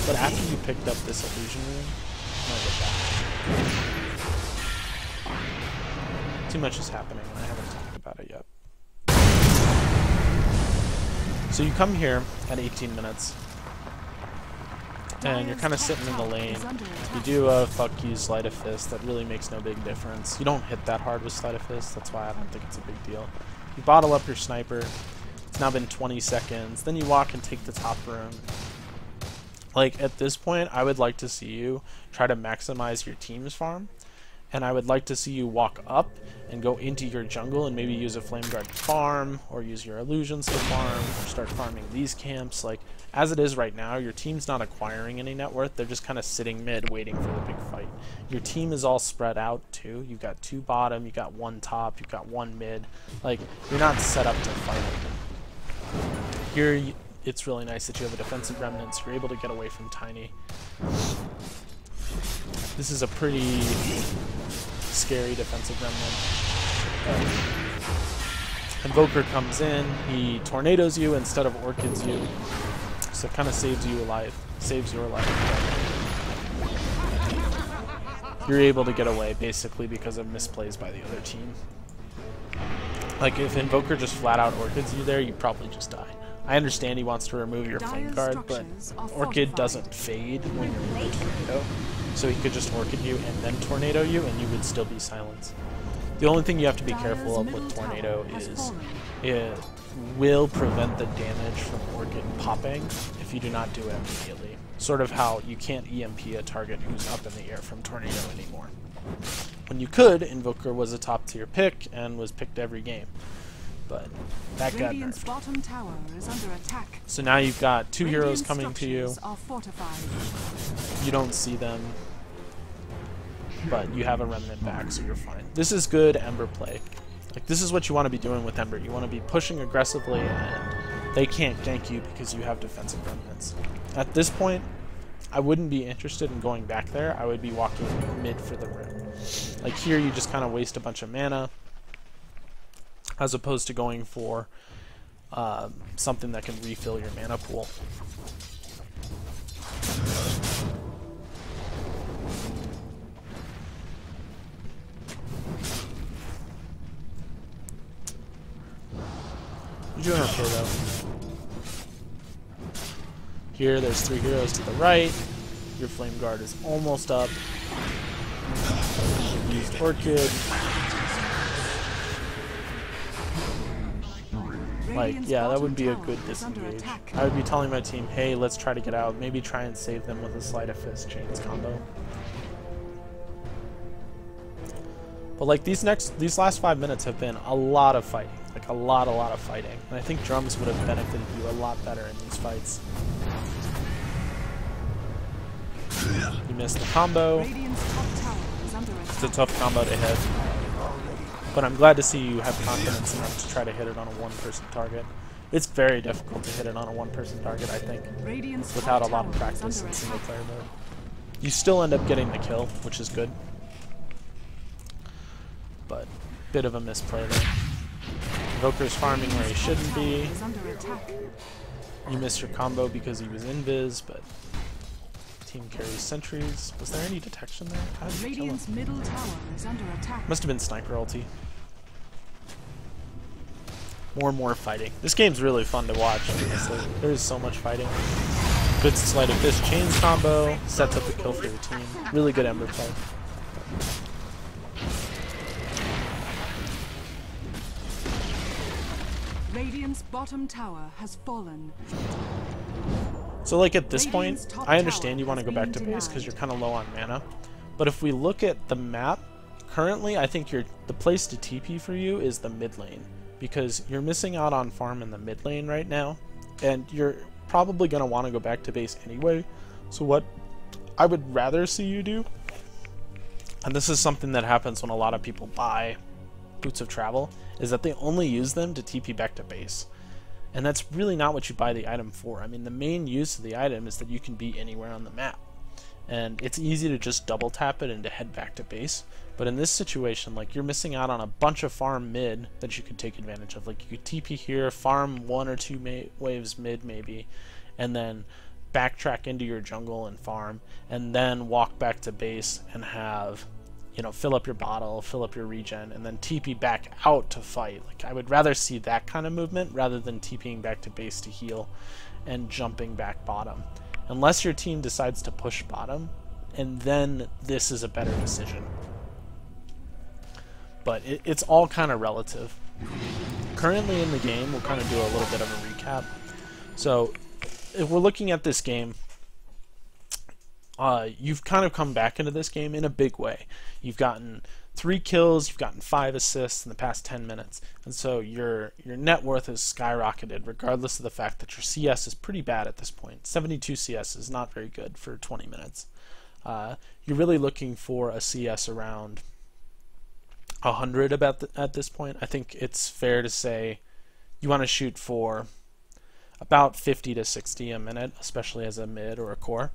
But after you picked up this illusion room, I'm gonna get back. Too much is happening, and I haven't talked about it yet. So you come here at 18 minutes, and you're kind of sitting in the lane. You do a fuck you sleight of fist that really makes no big difference. You don't hit that hard with sleight of fist, that's why I don't think it's a big deal. You bottle up your sniper. It's now been 20 seconds. Then you walk and take the top room. Like, at this point, I would like to see you try to maximize your team's farm. And I would like to see you walk up and go into your jungle and maybe use a flame guard to farm, or use your illusions to farm, or start farming these camps. Like, as it is right now, your team's not acquiring any net worth. They're just kind of sitting mid waiting for the big fight. Your team is all spread out too. You've got 2 bottom, you've got 1 top, you've got 1 mid. Like, you're not set up to fight. Here, it's really nice that you have a defensive remnant, so you're able to get away from Tiny. This is a pretty scary defensive remnant. Invoker comes in, he tornadoes you instead of orchids you, so it kind of saves you alive, saves your life. You're able to get away basically because of misplays by the other team. Like, if Invoker just flat out orchids you there, you probably just die. I understand he wants to remove your flame guard, but Orchid doesn't fade when you're in a tornado. So he could just Orchid you and then tornado you, and you would still be silenced. The only thing you have to be careful of with tornado is it will prevent the damage from Orchid popping if you do not do it immediately. Sort of how you can't EMP a target who's up in the air from tornado anymore. When you could, Invoker was a top tier pick and was picked every game. But that got nerfed. Bottom tower is under attack. So now you've got 2 heroes coming to you. You don't see them, but you have a remnant back, so you're fine. This is good Ember play. Like, this is what you want to be doing with Ember. You want to be pushing aggressively, and they can't gank you because you have defensive remnants. At this point, I wouldn't be interested in going back there. I would be walking mid for the room. Like, here you just kind of waste a bunch of mana, as opposed to going for something that can refill your mana pool. You're doing okay though. Here, there's 3 heroes to the right. Your flame guard is almost up. Used Orchid. Like, yeah, that would be a good disengage. I would be telling my team, hey, let's try to get out. Maybe try and save them with a sleight of fist chains combo. But like, these last 5 minutes have been a lot of fighting. Like, a lot of fighting. And I think drums would have benefited you a lot better in these fights. You missed the combo. It's a tough combo to hit. But I'm glad to see you have confidence enough to try to hit it on a 1-person target. It's very difficult to hit it on a 1-person target, I think, without a lot of practice in single player mode. You still end up getting the kill, which is good. But bit of a misplay there. Invoker's farming where he shouldn't be. Is under attack. You missed your combo because he was invis, but team carries sentries. Was there any detection there? How did you kill him? Radiant's middle tower is under attack. Must have been sniper ulti. More and more fighting. This game's really fun to watch, honestly. There is so much fighting. Good sleight of fist chains combo, sets up the kill for your team. Really good Ember play. Radiant's bottom tower has fallen. So like at this point, I understand you want to go back to base because you're kind of low on mana. But if we look at the map, currently I think the place to TP for you is the mid lane. Because you're missing out on farm in the mid lane right now. And you're probably going to want to go back to base anyway. So what I would rather see you do, and this is something that happens when a lot of people buy Boots of Travel, is that they only use them to TP back to base. And that's really not what you buy the item for. I mean, the main use of the item is that you can be anywhere on the map. And it's easy to just double tap it and to head back to base. But in this situation, like, you're missing out on a bunch of farm mid that you could take advantage of. Like, you could TP here, farm 1 or 2 waves mid maybe, and then backtrack into your jungle and farm, and then walk back to base and have, you know, fill up your bottle, fill up your regen, and then TP back out to fight. Like, I would rather see that kind of movement rather than TPing back to base to heal and jumping back bottom. Unless your team decides to push bottom, and then this is a better decision. But it's all kind of relative. Currently in the game, we'll kind of do a little bit of a recap. So, if we're looking at this game, you've kind of come back into this game in a big way. You've gotten 3 kills, you've gotten 5 assists in the past 10 minutes, and so your net worth has skyrocketed regardless of the fact that your CS is pretty bad at this point. 72 CS is not very good for 20 minutes. You're really looking for a CS around 100 at this point. I think it's fair to say you want to shoot for about 50 to 60 a minute, especially as a mid or a core.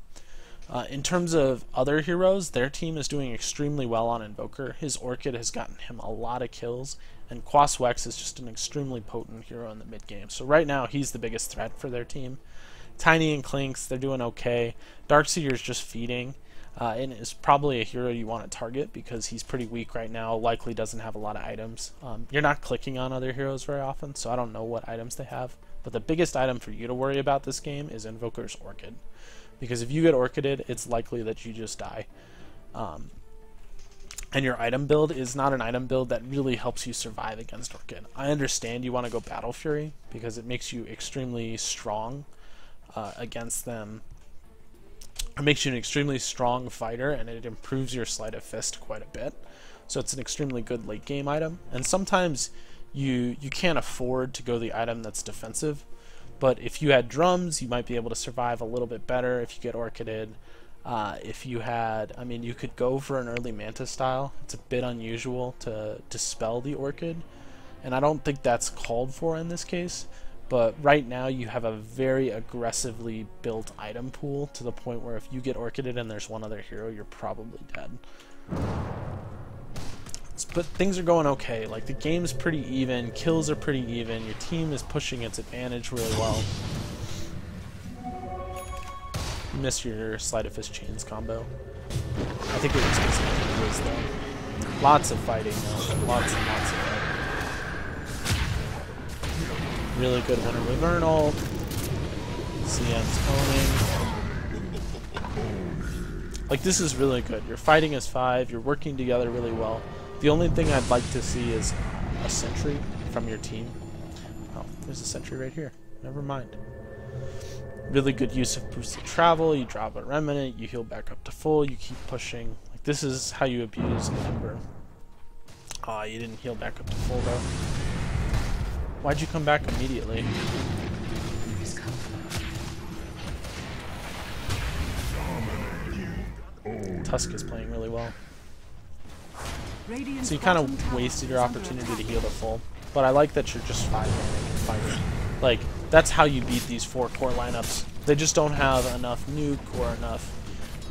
In terms of other heroes, their team is doing extremely well on Invoker. His Orchid has gotten him a lot of kills, and Quaswex is just an extremely potent hero in the mid game. So right now, he's the biggest threat for their team. Tiny and Clinks, they're doing okay. Darkseer's just feeding, and is probably a hero you want to target because he's pretty weak right now, likely doesn't have a lot of items. You're not clicking on other heroes very often, so I don't know what items they have. But the biggest item for you to worry about this game is Invoker's Orchid. Because if you get Orchided, it's likely that you just die. And your item build is not an item build that really helps you survive against Orchid. I understand you want to go Battle Fury, because it makes you extremely strong against them. It makes you an extremely strong fighter, and it improves your sleight of fist quite a bit. So it's an extremely good late game item. And sometimes you can't afford to go the item that's defensive. But if you had drums, you might be able to survive a little bit better if you get Orchided. If you had, I mean, you could go for an early Manta style. It's a bit unusual to dispel the Orchid, and I don't think that's called for in this case. But right now you have a very aggressively built item pool to the point where if you get Orchided and there's one other hero, you're probably dead. But things are going okay. Like, the game's pretty even, kills are pretty even, your team is pushing its advantage really well. You missed your Sleight of Fist Chains combo. I think it was because of the though. Lots of fighting though. Lots and lots of fighting. Really good Winter Wyvernal. CM's owning. Like, this is really good. You're fighting as 5, you're working together really well. The only thing I'd like to see is a sentry from your team. Oh, there's a sentry right here. Never mind. Really good use of boosted travel. You drop a remnant, you heal back up to full, you keep pushing. Like, this is how you abuse Ember. Ah, you didn't heal back up to full though. Why'd you come back immediately? Tusk is playing really well. So you kind of wasted your opportunity to heal to full. But I like that you're just 5-manning and fighting. Like, that's how you beat these 4 core lineups. They just don't have enough nuke or enough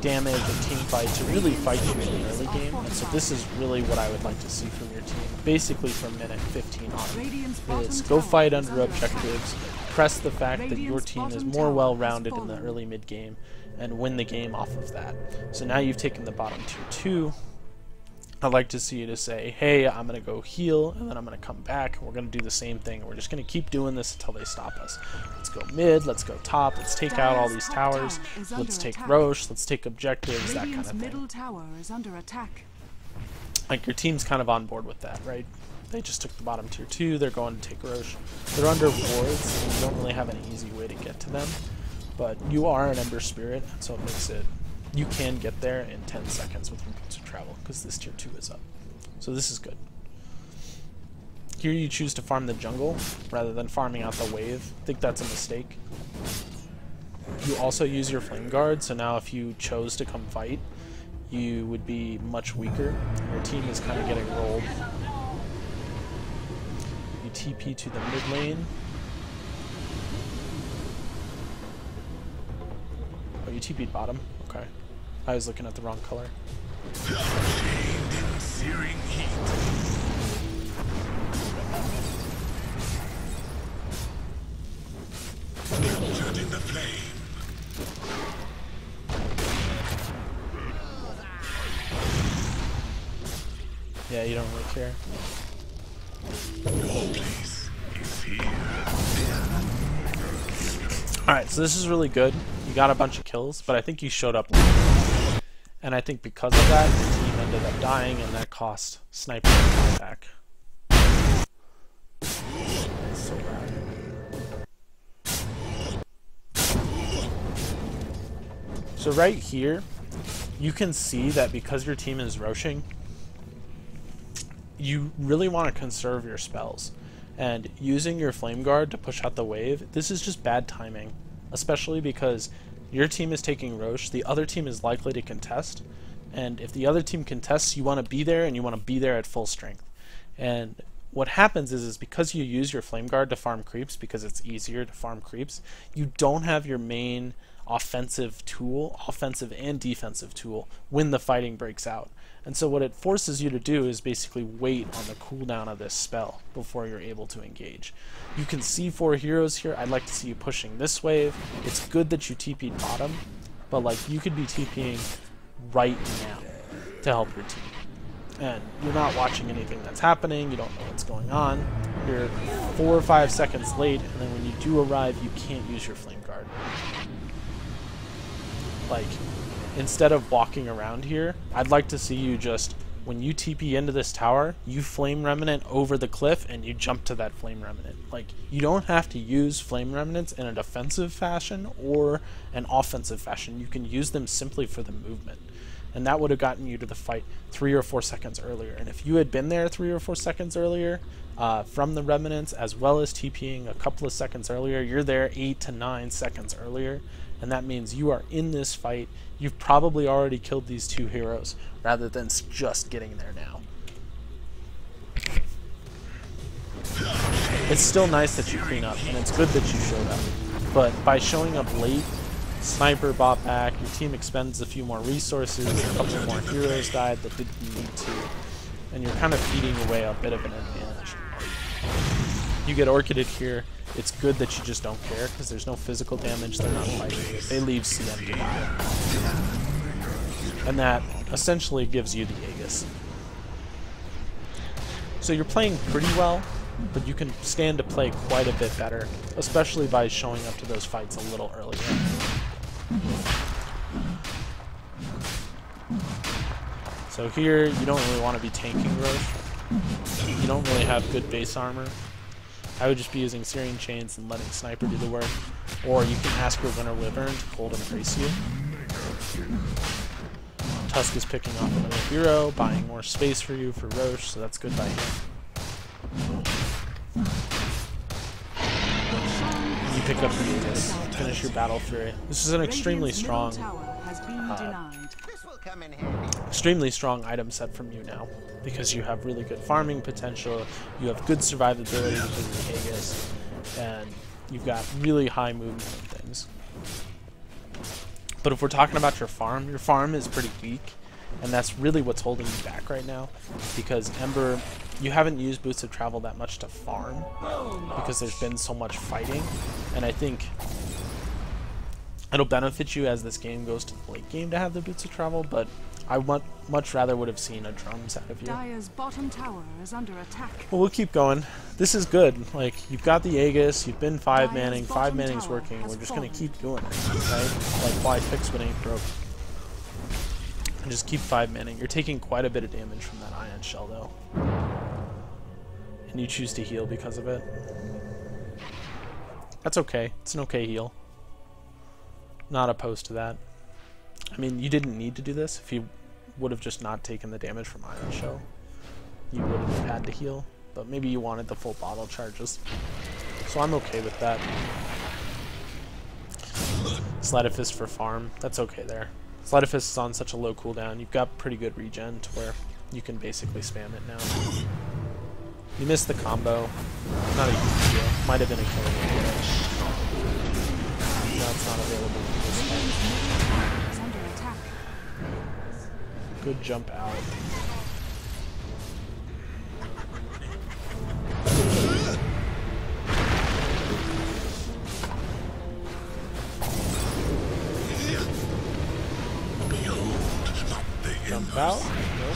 damage and team fight to really fight you in the early game. And so this is really what I would like to see from your team, basically from minute 15 on. Is go fight under objectives, press the fact that your team is more well-rounded in the early mid game, and win the game off of that. So now you've taken the bottom tier 2. I'd like to see you to say, hey, I'm going to go heal, and then I'm going to come back, and we're going to do the same thing. We're just going to keep doing this until they stop us. Let's go mid, let's go top, let's take out all these towers, let's take Roche, let's take objectives, that kind of thing. Middle tower is under attack. Like, your team's kind of on board with that, right? They just took the bottom tier 2, they're going to take Roche. They're under wards, and you don't really have an easy way to get to them. But you are an Ember Spirit, so it makes it... You can get there in 10 seconds with impulsive travel, because this tier 2 is up. So this is good. Here you choose to farm the jungle, rather than farming out the wave. I think that's a mistake. You also use your Flame Guard, so now if you chose to come fight, you would be much weaker. Your team is kind of getting rolled. You TP to the mid lane. Oh, you TP'd bottom? Okay. I was looking at the wrong color. Chained in searing heat. Captured in the flame. Yeah, you don't really care. Your place is here. Alright, so this is really good. You got a bunch of kills, but I think you showed up late. And I think because of that, your team ended up dying, and that cost Sniper back. So bad. So right here, you can see that because your team is Roshing, you really want to conserve your spells. And using your Flame Guard to push out the wave, this is just bad timing. Especially because your team is taking Roche, the other team is likely to contest, and if the other team contests, you want to be there, and you want to be there at full strength. And what happens is because you use your Flame Guard to farm creeps, because it's easier to farm creeps, you don't have your main offensive tool, offensive and defensive tool, when the fighting breaks out. And so what it forces you to do is basically wait on the cooldown of this spell before you're able to engage. You can see 4 heroes here. I'd like to see you pushing this wave. It's good that you TP'd bottom, but like you could be TPing right now to help your team. And you're not watching anything that's happening, you don't know what's going on. You're 4 or 5 seconds late, and then when you do arrive, you can't use your Flame Guard. Like, instead of walking around here, I'd like to see you just, when you TP into this tower, you Flame Remnant over the cliff and you jump to that Flame Remnant. Like, you don't have to use Flame Remnants in a defensive fashion or an offensive fashion. You can use them simply for the movement. And that would have gotten you to the fight 3 or 4 seconds earlier. And if you had been there 3 or 4 seconds earlier, from the Remnants, as well as TPing a couple of seconds earlier, you're there 8 to 9 seconds earlier. And that means you are in this fight. You've probably already killed these 2 heroes, rather than just getting there now. It's still nice that you clean up, and it's good that you showed up. But by showing up late, Sniper bought back, your team expends a few more resources, a couple more heroes died that didn't need to, and you're kind of feeding away a bit of an advantage. You get Orchided here. It's good that you just don't care, because there's no physical damage, they're not fighting. They leave CM to die. And that essentially gives you the Aegis. So you're playing pretty well, but you can stand to play quite a bit better, especially by showing up to those fights a little earlier. So here, you don't really want to be tanking Roche. You don't really have good base armor. I would just be using Searing Chains and letting Sniper do the work. Or you can ask your Winter Wyvern to hold and brace you. Tusk is picking off another hero, buying more space for you for Roche, so that's good by him. You pick up the Aegis, finish your Battle Fury. This is an extremely strong item set from you now, because you have really good farming potential, you have good survivability because of the Aegis, and you've got really high movement and things. But if we're talking about your farm is pretty weak, and that's really what's holding you back right now, because Ember, you haven't used Boots of Travel that much to farm, because there's been so much fighting, and I think it'll benefit you as this game goes to the late game to have the Boots of Travel, but I much rather would have seen a drums out of you. Dire's bottom tower is under attack. Well, we'll keep going. This is good. Like, you've got the Aegis, you've been 5-manning, 5-manning's working, we're just going to keep doing it, right? Like, why fix what ain't broke? And just keep 5-manning. You're taking quite a bit of damage from that Ion Shell, though. And you choose to heal because of it. That's okay. It's an okay heal. Not opposed to that. I mean, you didn't need to do this. If you would have just not taken the damage from Ion Shell, you wouldn't have had to heal. But maybe you wanted the full bottle charges. So I'm okay with that. Sleight of Fist for farm. That's okay there. Sleight of Fist is on such a low cooldown. You've got pretty good regen to where you can basically spam it now. You missed the combo. Not a huge deal. Might have been a killing anyway. No, it's not available for this fight. Is under attack. Good jump out. Jump out. Nope.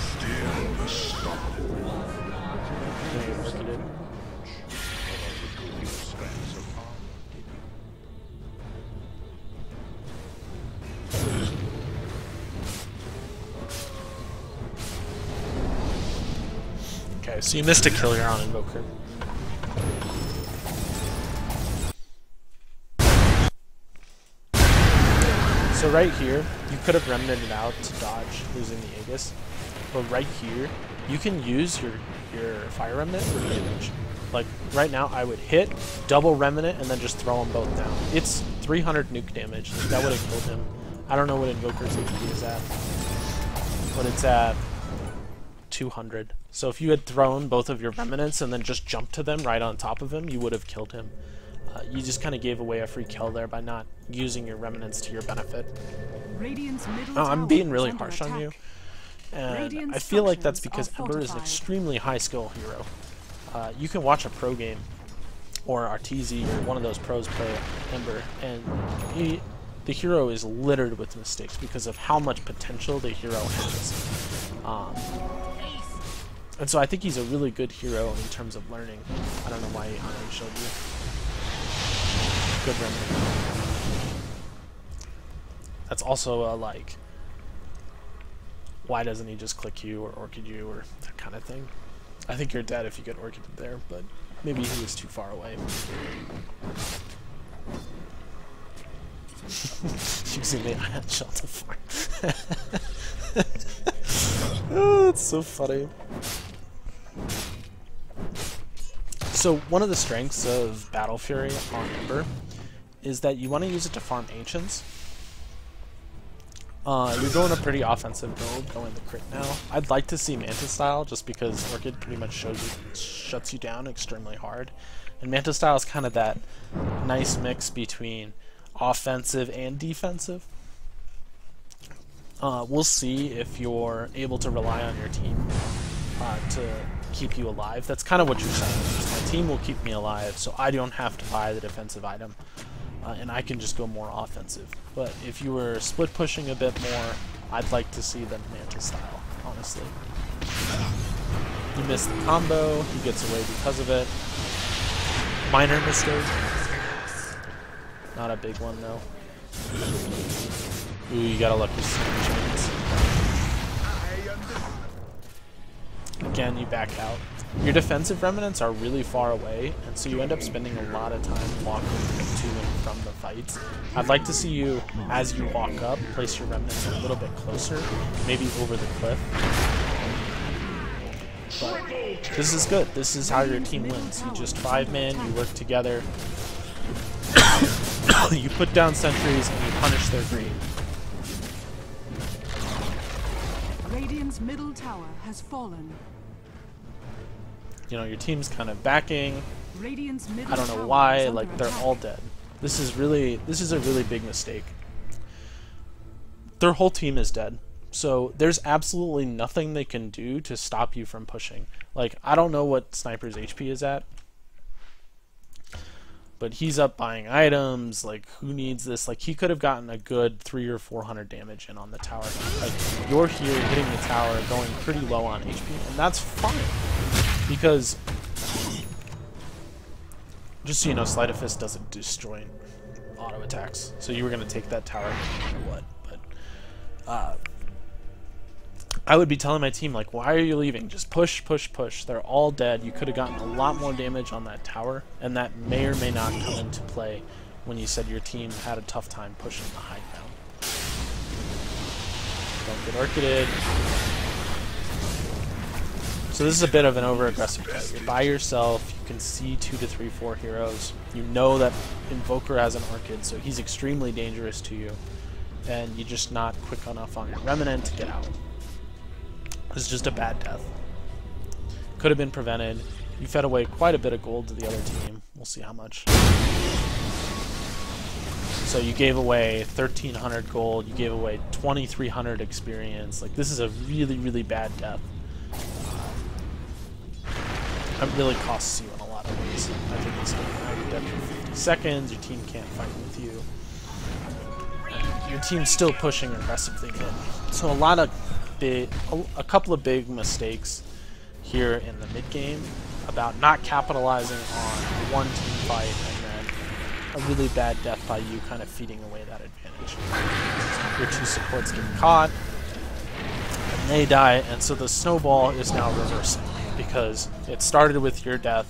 Okay, so you missed a kill here on Invoker. So right here, you could have remnanted out to dodge losing the Aegis, but right here, you can use your Fire Remnant for damage. Like, right now, I would hit, double Remnant, and then just throw them both down. It's 300 nuke damage. Like, that would have killed him. I don't know what Invoker's HP is at, but it's at 200. So if you had thrown both of your Remnants and then just jumped to them right on top of him, you would have killed him. You just kind of gave away a free kill there by not using your Remnants to your benefit. I'm being really harsh on you, and I feel like that's because Ember is an extremely high skill hero. You can watch a pro game, or RTZ, or one of those pros play Ember, and the hero is littered with mistakes because of how much potential the hero has. And so I think he's a really good hero in terms of learning. I don't know why Iron showed you. Good remnant. That's also a, like, why doesn't he just click you or Orchid you or that kind of thing. I think you're dead if you get Orchid there, but maybe he was too far away. Using the Ion Shell to farm. Oh, that's so funny. So one of the strengths of Battle Fury on Ember is that you want to use it to farm Ancients. You're going a pretty offensive build, going the crit now. I'd like to see Mantis Style, just because Orchid pretty much shuts you down extremely hard. And Mantis Style is kind of that nice mix between offensive and defensive. We'll see if you're able to rely on your team to keep you alive. That's kind of what you're saying. My team will keep me alive, so I don't have to buy the defensive item, and I can just go more offensive. But if you were split pushing a bit more, I'd like to see the Mantis Style, honestly. You missed the combo, he gets away because of it. Minor mistake. Not a big one, though. Ooh, you got a lucky chance. Again, you back out. Your defensive remnants are really far away, and so you end up spending a lot of time walking to and from the fights. I'd like to see you, as you walk up, place your remnants a little bit closer, maybe over the cliff. But this is good. This is how your team wins. You just 5-man, you work together, you put down sentries, and you punish their greed. Radiant's middle tower has fallen. You know, your team's kind of backing. Radiant's middle I don't know tower is why, under like, they're attack. all dead. This is a really big mistake. their whole team is dead. So there's absolutely nothing they can do to stop you from pushing. Like, I don't know what Sniper's HP is at, but he's up buying items. Like, who needs this? Like, he could have gotten a good 300 or 400 damage in on the tower. Like, you're here hitting the tower, going pretty low on HP, and that's fine. Because, just so you know, Sleight of Fist doesn't destroy auto attacks. So you were going to take that tower no matter what. But, I would be telling my team, like, why are you leaving? Just push, push, push. They're all dead. You could have gotten a lot more damage on that tower, and that may or may not come into play when you said your team had a tough time pushing the high ground. Don't get orchided. So this is a bit of an over-aggressive play. You're by yourself. You can see 2 to 3, 4 heroes. You know that Invoker has an Orchid, so he's extremely dangerous to you, and you're just not quick enough on your Remnant to get out. It's just a bad death. Could have been prevented. You fed away quite a bit of gold to the other team. We'll see how much. So you gave away 1,300 gold. You gave away 2,300 experience. Like, this is a really, really bad death. It really costs you in a lot of ways. I think it's you're dead for 50 seconds. Your team can't fight with you. Your team's still pushing aggressively in. So a couple of big mistakes here in the mid game about not capitalizing on one team fight, and then a really bad death by you kind of feeding away that advantage. Your 2 supports get caught and they die, and so the snowball is now reversing because it started with your death.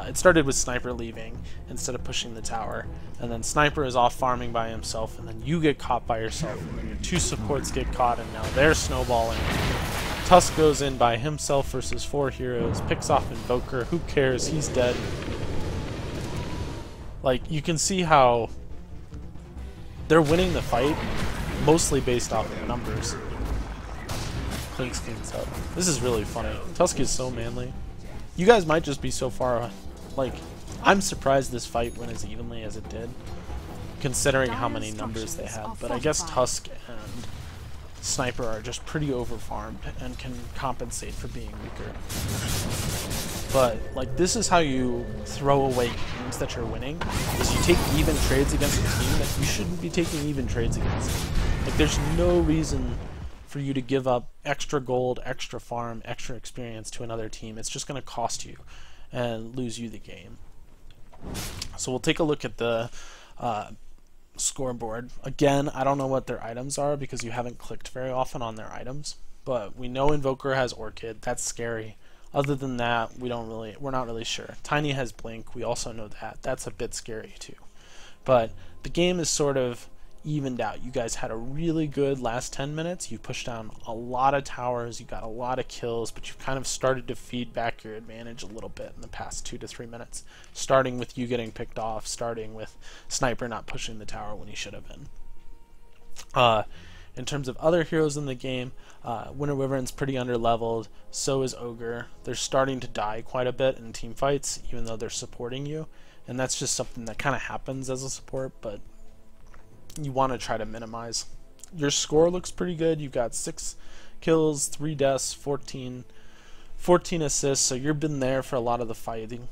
It started with Sniper leaving instead of pushing the tower, and then Sniper is off farming by himself, and then you get caught by yourself, and then your 2 supports get caught, and now they're snowballing. Tusk goes in by himself versus 4 heroes, picks off Invoker. Who cares? He's dead. Like, you can see how they're winning the fight mostly based off of numbers. Clinks cleans up. This is really funny. Tusk is so manly. You guys might just be so far, like, I'm surprised this fight went as evenly as it did, considering how many numbers they had, but I guess Tusk and Sniper are just pretty overfarmed and can compensate for being weaker. But, like, this is how you throw away games that you're winning, is you take even trades against a team that you shouldn't be taking even trades against. Like, there's no reason for you to give up extra gold, extra farm, extra experience to another team. It's just going to cost you and lose you the game. So we'll take a look at the scoreboard. Again, I don't know what their items are because you haven't clicked very often on their items, but we know Invoker has Orchid. That's scary. Other than that, we're not really sure. Tiny has Blink. We also know that. That's a bit scary too. But the game is sort of evened out. You guys had a really good last 10 minutes. You pushed down a lot of towers, you got a lot of kills, but you've kind of started to feed back your advantage a little bit in the past 2 to 3 minutes, starting with you getting picked off, starting with Sniper not pushing the tower when he should have been. In terms of other heroes in the game, Winter Wyvern's pretty underleveled, so is Ogre. They're starting to die quite a bit in team fights, even though they're supporting you, and that's just something that kind of happens as a support, but you want to try to minimize. Your score looks pretty good. You've got 6 kills, 3 deaths, 14 assists, so you've been there for a lot of the fighting.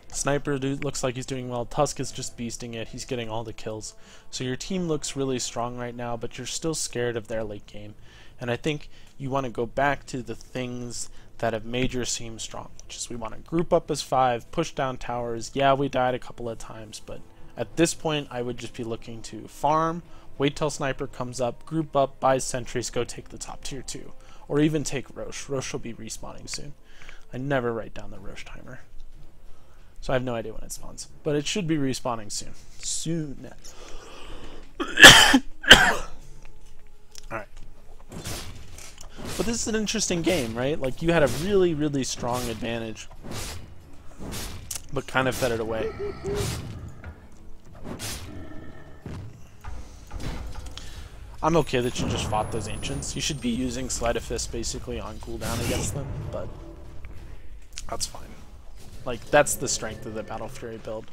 Sniper looks like he's doing well. Tusk is just beasting it. He's getting all the kills. So your team looks really strong right now, but you're still scared of their late game. And I think you want to go back to the things that have made your team strong, which is we want to group up as 5, push down towers. Yeah, we died a couple of times, but at this point, I would just be looking to farm, wait till Sniper comes up, group up, buy sentries, go take the top tier 2. Or even take Roche. Roche will be respawning soon. I never write down the Roche timer, so I have no idea when it spawns. But it should be respawning soon. Alright. But this is an interesting game, right? Like, you had a really, really strong advantage, but kind of fed it away. I'm okay that you just fought those Ancients. You should be using Sleight of Fist basically on cooldown against them, but that's fine. Like, that's the strength of the Battle Fury build.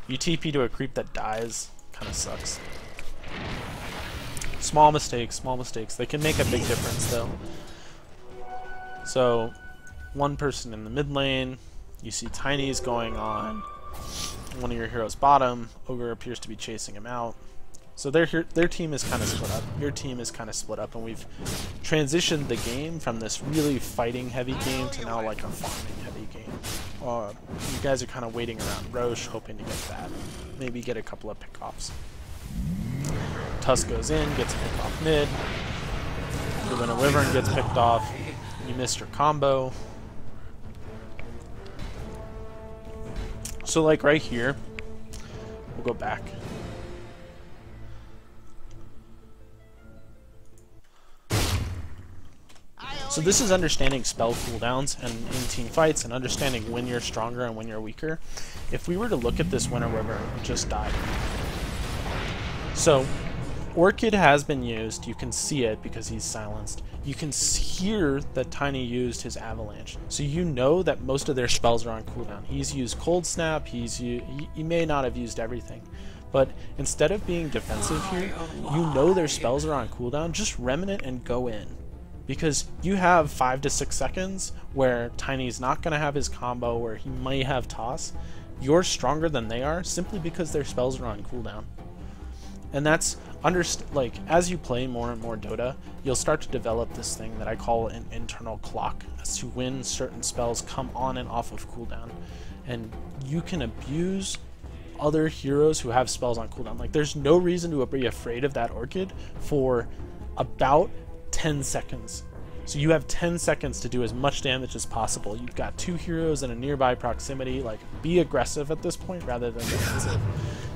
You TP to a creep that dies, kind of sucks. Small mistakes, small mistakes. They can make a big difference though. So, one person in the mid lane, you see Tiny's going on one of your heroes bottom, Ogre appears to be chasing him out. So their team is kind of split up, your team is kind of split up, and we've transitioned the game from this really fighting heavy game to now like a farming heavy game. You guys are kind of waiting around Roche, hoping to get that, maybe get a couple of pickoffs. Tusk goes in, gets a pick off mid, you win a Wyvern, gets picked off, you missed your combo. So like right here, we'll go back. So this is understanding spell cooldowns and in team fights and understanding when you're stronger and when you're weaker. If we were to look at this Winter Wyvern, it just died. So Orchid has been used, you can see it because he's silenced. You can hear that Tiny used his Avalanche. So you know that most of their spells are on cooldown. He's used Cold Snap, he may not have used everything. But instead of being defensive here, you know their spells are on cooldown, just Remnant and go in. Because you have 5 to 6 seconds where Tiny's not going to have his combo, where he might have toss. You're stronger than they are simply because their spells are on cooldown. And that's, like, as you play more and more Dota, you'll start to develop this thing that I call an internal clock as to when certain spells come on and off of cooldown. And you can abuse other heroes who have spells on cooldown. Like, there's no reason to be afraid of that Orchid for about 10 seconds. So you have 10 seconds to do as much damage as possible. You've got 2 heroes in a nearby proximity. Like, be aggressive at this point rather than defensive.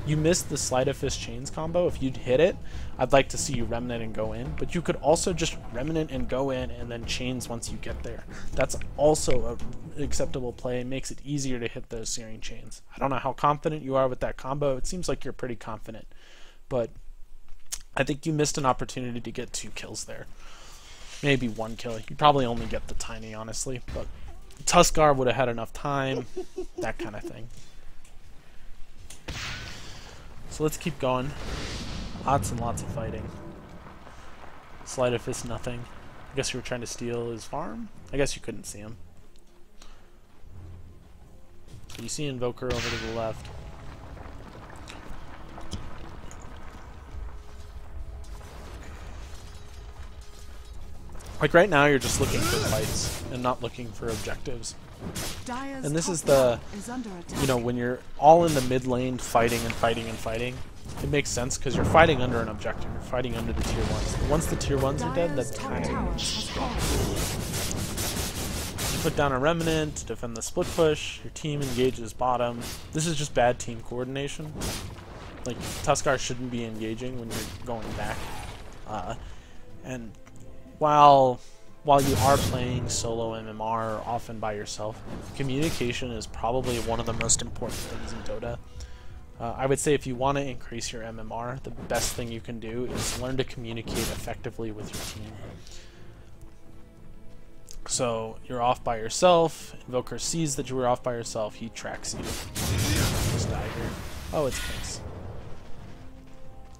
You missed the Sleight of Fist Chains combo. If you'd hit it, I'd like to see you Remnant and go in. But you could also just Remnant and go in and then Chains once you get there. That's also an acceptable play. It makes it easier to hit those Searing Chains. I don't know how confident you are with that combo. It seems like you're pretty confident. But I think you missed an opportunity to get 2 kills there. Maybe 1 kill. You probably only get the Tiny, honestly. But Tuskar would have had enough time. That kind of thing. So let's keep going. Lots and lots of fighting. Sleight of Fist, nothing. I guess you were trying to steal his farm? I guess you couldn't see him. So you see Invoker over to the left. Like right now you're just looking for fights and not looking for objectives. And this is the, you know, when you're all in the mid lane fighting and fighting and fighting, it makes sense because you're fighting under an objective. You're fighting under the tier 1s. Once the tier 1s are dead, that's kind of put down a Remnant, defend the split push, your team engages bottom. This is just bad team coordination. Like, Tuskar shouldn't be engaging when you're going back. And while you are playing solo MMR often by yourself, communication is probably one of the most important things in Dota. I would say if you want to increase your MMR, the best thing you can do is learn to communicate effectively with your team. So you're off by yourself, Invoker sees that you were off by yourself, he tracks you. Just die here. Oh, it's Clinks.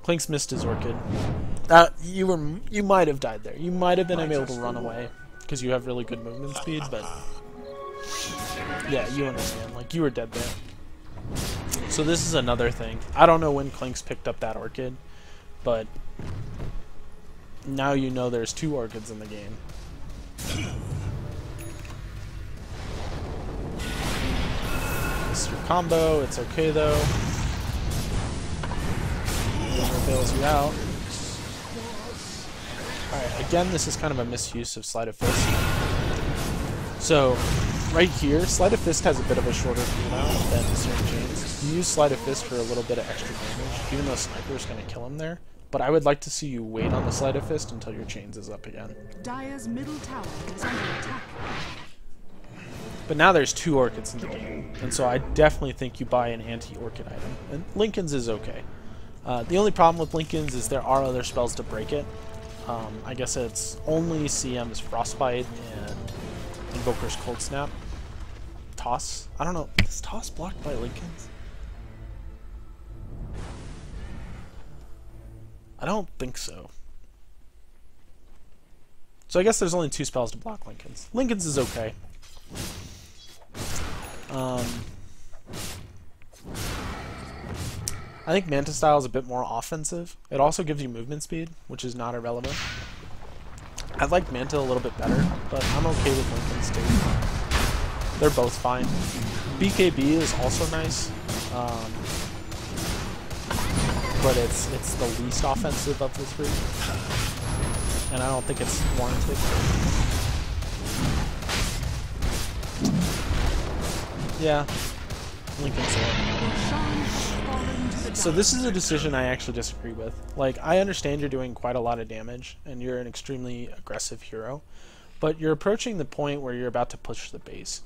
Clinks missed his Orchid. You might have died there. You might have been able to run away because you have really good movement speed, but yeah, you understand. Like, you were dead there. So this is another thing. I don't know when Clinks picked up that Orchid, but now you know there's 2 Orchids in the game. This is your combo. It's okay though. Bails you out. Alright, again, this is kind of a misuse of Sleight of Fist. So, right here, Sleight of Fist has a bit of a shorter cooldown than Searing Chains. You use Sleight of Fist for a little bit of extra damage, even though Sniper is going to kill him there. But I would like to see you wait on the Sleight of Fist until your Chains is up again. Dire's middle tower is under attack. But now there's 2 Orchids in the game, and so I definitely think you buy an anti-Orchid item. And Lincoln's is okay. The only problem with Lincoln's is there are other spells to break it. I guess it's only CM's Frostbite and Invoker's Cold Snap. Toss? I don't know. Is Toss blocked by Lincoln's? I don't think so. So I guess there's only 2 spells to block Linken's. Linken's is okay. I think Manta Style is a bit more offensive. It also gives you movement speed, which is not irrelevant. I like Manta a little bit better, but I'm okay with Linken's too. They're both fine. BKB is also nice, but it's the least offensive of the 3, and I don't think it's warranted. Yeah, Linken's it. So this is a decision I actually disagree with. Like, I understand you're doing quite a lot of damage, and you're an extremely aggressive hero, but you're approaching the point where you're about to push the base.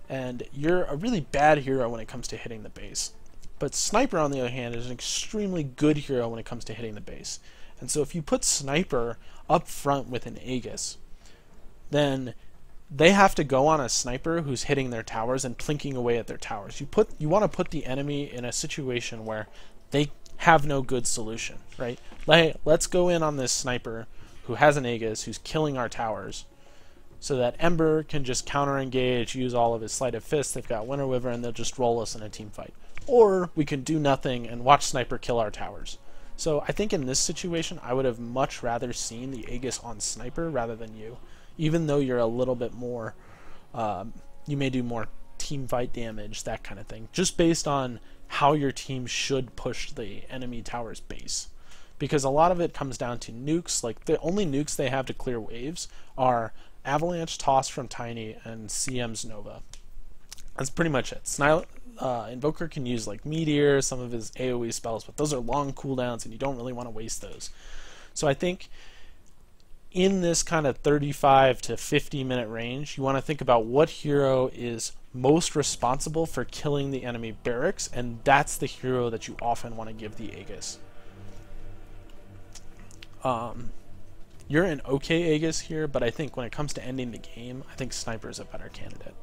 And you're a really bad hero when it comes to hitting the base. But Sniper, on the other hand, is an extremely good hero when it comes to hitting the base. And so if you put Sniper up front with an Aegis, then they have to go on a Sniper who's hitting their towers and plinking away at their towers. You want to put the enemy in a situation where they have no good solution, right? Like, let's go in on this Sniper who has an Aegis, who's killing our towers, so that Ember can just counter-engage, use all of his Sleight of Fist. They've got Winter Wyvern, and they'll just roll us in a team fight. Or we can do nothing and watch Sniper kill our towers. So I think in this situation, I would have much rather seen the Aegis on Sniper rather than you. Even though you're a little bit more, you may do more team fight damage, that kind of thing. Just based on how your team should push the enemy tower's base. Because a lot of it comes down to nukes. Like, the only nukes they have to clear waves are Avalanche, Toss from Tiny, and CM's Nova. That's pretty much it. Invoker can use like Meteor, some of his AoE spells, but those are long cooldowns and you don't really want to waste those. So I think in this kind of 35 to 50 minute range, you want to think about what hero is most responsible for killing the enemy barracks, and that's the hero that you often want to give the Aegis. You're an okay Aegis here, but I think when it comes to ending the game, I think Sniper is a better candidate.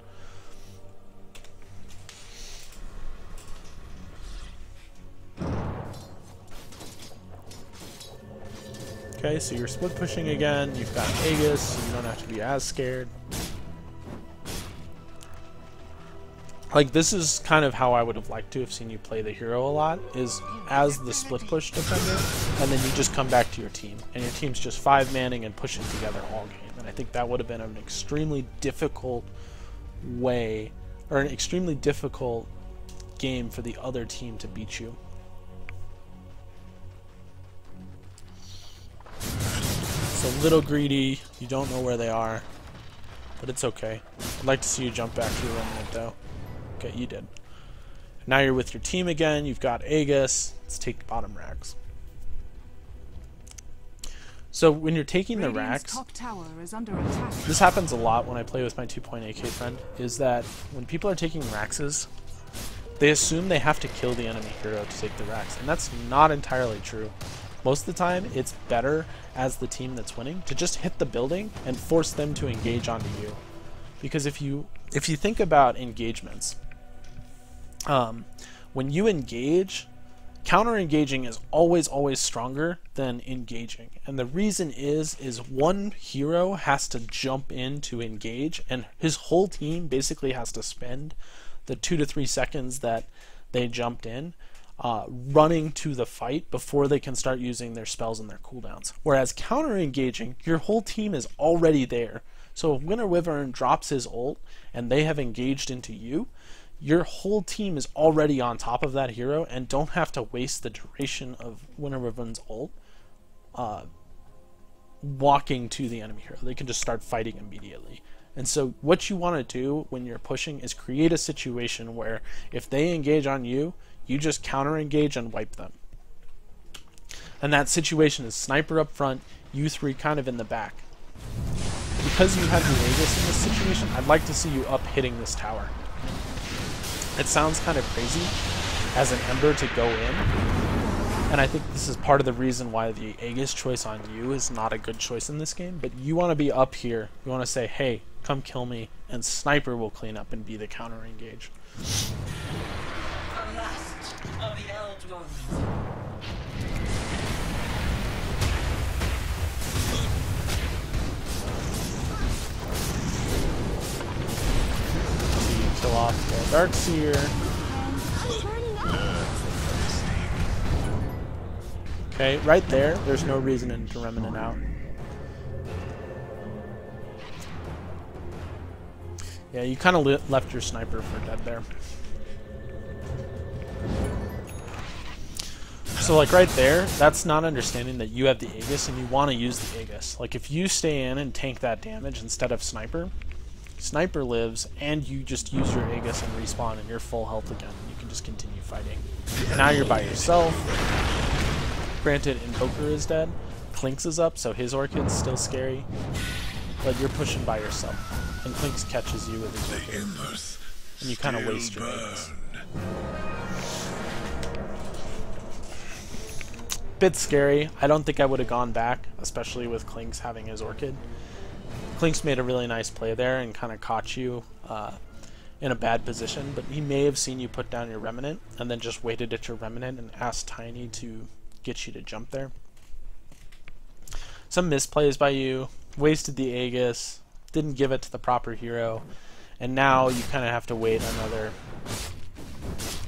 Okay, so you're split pushing again, you've got Aegis, so you don't have to be as scared. Like, this is kind of how I would have liked to have seen you play the hero a lot, is as the split push defender, and then you just come back to your team, and your team's just 5-manning and pushing together all game. And I think that would have been an extremely difficult way, or an extremely difficult game for the other team to beat you. It's a little greedy, you don't know where they are, but it's okay. I'd like to see you jump back to your remnant though. Okay, you did. Now you're with your team again, you've got Aegis, let's take the bottom racks. So when you're taking the racks, top tower is under attack. This happens a lot when I play with my 2-point AK friend, is that when people are taking raxes, they assume they have to kill the enemy hero to take the rax, and that's not entirely true. Most of the time, it's better as the team that's winning to just hit the building and force them to engage onto you. Because if you think about engagements, when you engage, counter-engaging is always stronger than engaging. And the reason is one hero has to jump in to engage, and his whole team basically has to spend the 2 to 3 seconds that they jumped in running to the fight before they can start using their spells and their cooldowns. Whereas counter-engaging, your whole team is already there. So if Winter Wyvern drops his ult and they have engaged into you, your whole team is already on top of that hero and don't have to waste the duration of Winter Wyvern's ult walking to the enemy hero. They can just start fighting immediately. And so what you want to do when you're pushing is create a situation where if they engage on you, you just counter-engage and wipe them. And that situation is Sniper up front, you 3 kind of in the back. Because you have the Aegis in this situation, I'd like to see you up hitting this tower. It sounds kind of crazy as an Ember to go in, and I think this is part of the reason why the Aegis choice on you is not a good choice in this game, but you want to be up here, you want to say, hey, come kill me, and Sniper will clean up and be the counter-engage. The last of the Eldons. kill off the Darkseer. Okay, right there, there's no reason to Remnant out. Yeah, you kind of left your sniper for dead there. So like right there, that's not understanding that you have the Aegis and you want to use the Aegis. Like if you stay in and tank that damage instead of Sniper, Sniper lives and you just use your Aegis and respawn and you're full health again. You can just continue fighting. And now you're by yourself. Granted, Invoker is dead. Clinks is up, so his Orchid's still scary. But you're pushing by yourself. And Clinks catches you with his Orchid. And you kind of waste your Aegis. Bit scary. I don't think I would have gone back, especially with Clinks having his Orchid. Clinks made a really nice play there and kind of caught you in a bad position, but he may have seen you put down your Remnant and then just waited at your Remnant and asked Tiny to get you to jump there. Some misplays by you, wasted the Aegis, didn't give it to the proper hero, and now you kind of have to wait another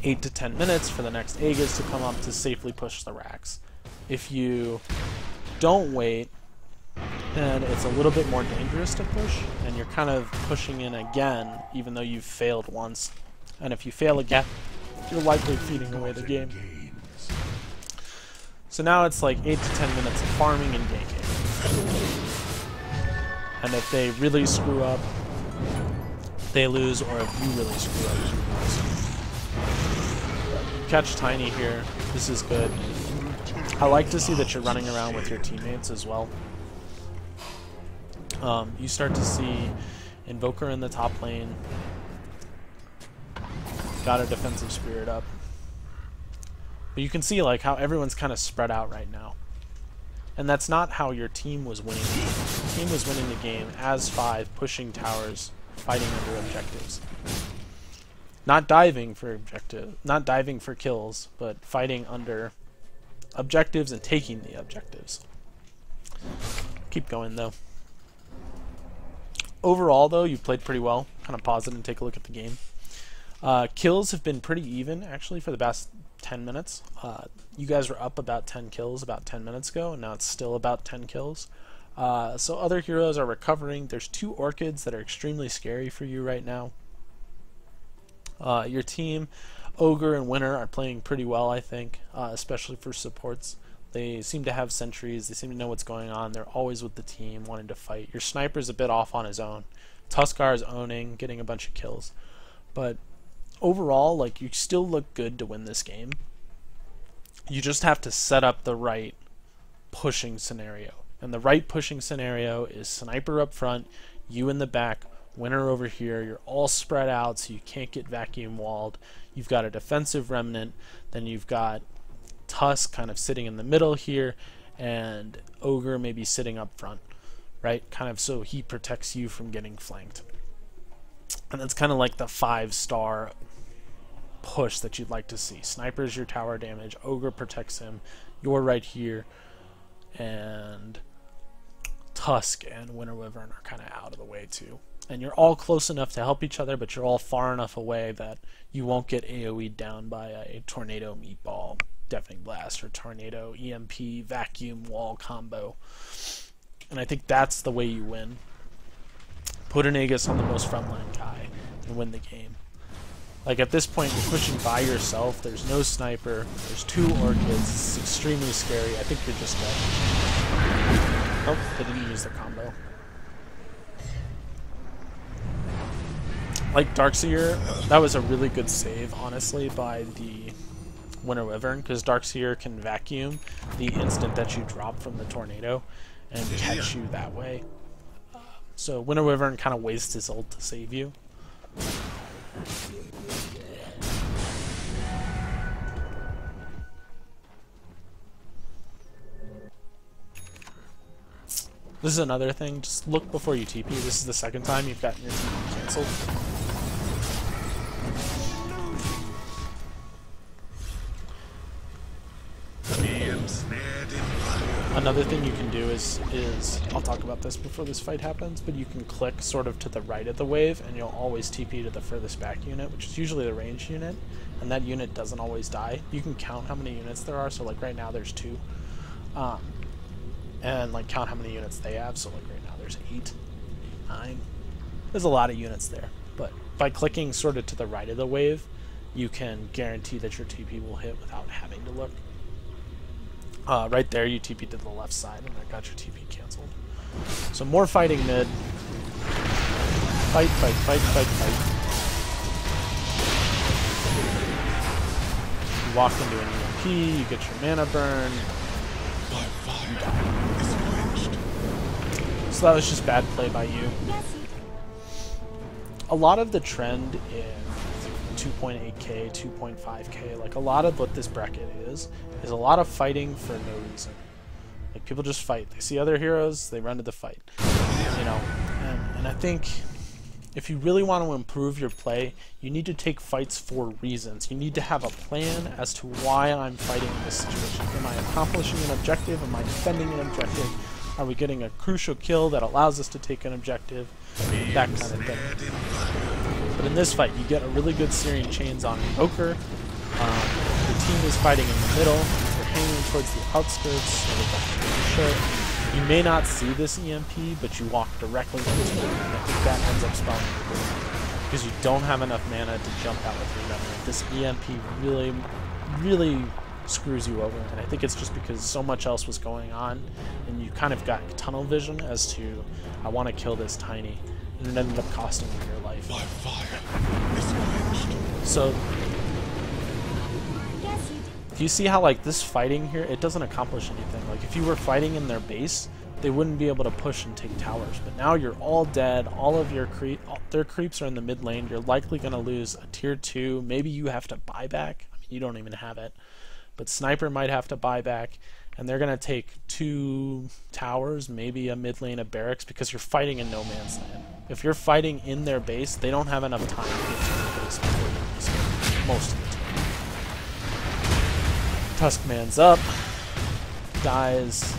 8 to 10 minutes for the next Aegis to come up to safely push the racks. If you don't wait, then it's a little bit more dangerous to push, and you're kind of pushing in again, even though you've failed once. And if you fail again, you're likely feeding away the game. So now it's like 8 to 10 minutes of farming and ganking. And if they really screw up, they lose, or if you really screw up, you lose. Catch Tiny here. This is good. I like to see that you're running around with your teammates as well. You start to see Invoker in the top lane. Got a defensive spirit up. But you can see like how everyone's kind of spread out right now. And that's not how your team was winning the game. Your team was winning the game as 5, pushing towers, fighting under objectives. Not diving for kills, but fighting under objectives and taking the objectives. Keep going though. Overall though, you played pretty well. Kind of pause it and take a look at the game. Kills have been pretty even actually for the past 10 minutes. You guys were up about 10 kills about 10 minutes ago, and now it's still about 10 kills. So other heroes are recovering. There's 2 Orchids that are extremely scary for you right now. Your team, Ogre and Winter, are playing pretty well, I think, especially for supports. They seem to have sentries. They seem to know what's going on. They're always with the team, wanting to fight. Your Sniper's a bit off on his own. Tuskar is owning, getting a bunch of kills. But overall, like, you still look good to win this game. You just have to set up the right pushing scenario. And the right pushing scenario is Sniper up front, you in the back, Winter over here. You're all spread out so you can't get vacuum walled. You've got a defensive Remnant, then you've got Tusk kind of sitting in the middle here, and Ogre maybe sitting up front, right? Kind of so he protects you from getting flanked. And that's kind of like the 5-star push that you'd like to see. Sniper's your tower damage, Ogre protects him, you're right here, and Tusk and Winter Wyvern are kind of out of the way too. And you're all close enough to help each other, but you're all far enough away that you won't get AoE'd down by a Tornado Meatball, Deafening Blast, or Tornado EMP Vacuum Wall combo. And I think that's the way you win. Put an Aegis on the most frontline guy and win the game. Like at this point, you're pushing by yourself. There's no sniper. There's 2 Orchids. It's extremely scary. I think you're just dead. Oh, they didn't use the combo. Like Darkseer, that was a really good save, honestly, by the Winter Wyvern, because Darkseer can vacuum the instant that you drop from the tornado and catch you that way. So Winter Wyvern kind of wastes his ult to save you. This is another thing, just look before you TP. This is the second time you've gotten your TP cancelled. Another thing you can do is I'll talk about this before this fight happens, but you can click sort of to the right of the wave, and you'll always TP to the furthest back unit, which is usually the ranged unit, and that unit doesn't always die. You can count how many units there are, so like right now there's 2, and like count how many units they have, so like right now there's 8, 9. There's a lot of units there, but by clicking sort of to the right of the wave, you can guarantee that your TP will hit without having to look. Right there, you TP to the left side, and that got your TP canceled. So more fighting mid. Fight, fight, fight, fight, fight. You walk into an EMP, you get your mana burn. You die. So that was just bad play by you. A lot of the trend in 2.8k, 2.5k, like a lot of what this bracket is a lot of fighting for no reason. Like people just fight. They see other heroes, they run to the fight. You know, and I think if you really want to improve your play, you need to take fights for reasons. You need to have a plan as to why I'm fighting in this situation. Am I accomplishing an objective? Am I defending an objective? Are we getting a crucial kill that allows us to take an objective? That kind of thing. But in this fight, you get a really good Searing Chains on Invoker. The team is fighting in the middle. They're hanging towards the outskirts. You may not see this EMP, but you walk directly into it, and I think that ends up spelling it because you don't have enough mana to jump out with your memory. This EMP really, really screws you over, and I think it's just because so much else was going on, and you kind of got tunnel vision as to, I want to kill this tiny, and it ended up costing you your life. By fire. So, do you see how like this fighting here, it doesn't accomplish anything? Like if you were fighting in their base, they wouldn't be able to push and take towers, but now you're all dead. All of your their creeps are in the mid lane. You're likely going to lose a tier 2. Maybe you have to buy back. I mean, you don't even have it. But Sniper might have to buy back, and they're going to take 2 towers, maybe a mid lane, a barracks, because you're fighting in no man's land. If you're fighting in their base, they don't have enough time to get to your base before you respawn, most of the time. Tuskman's up, dies.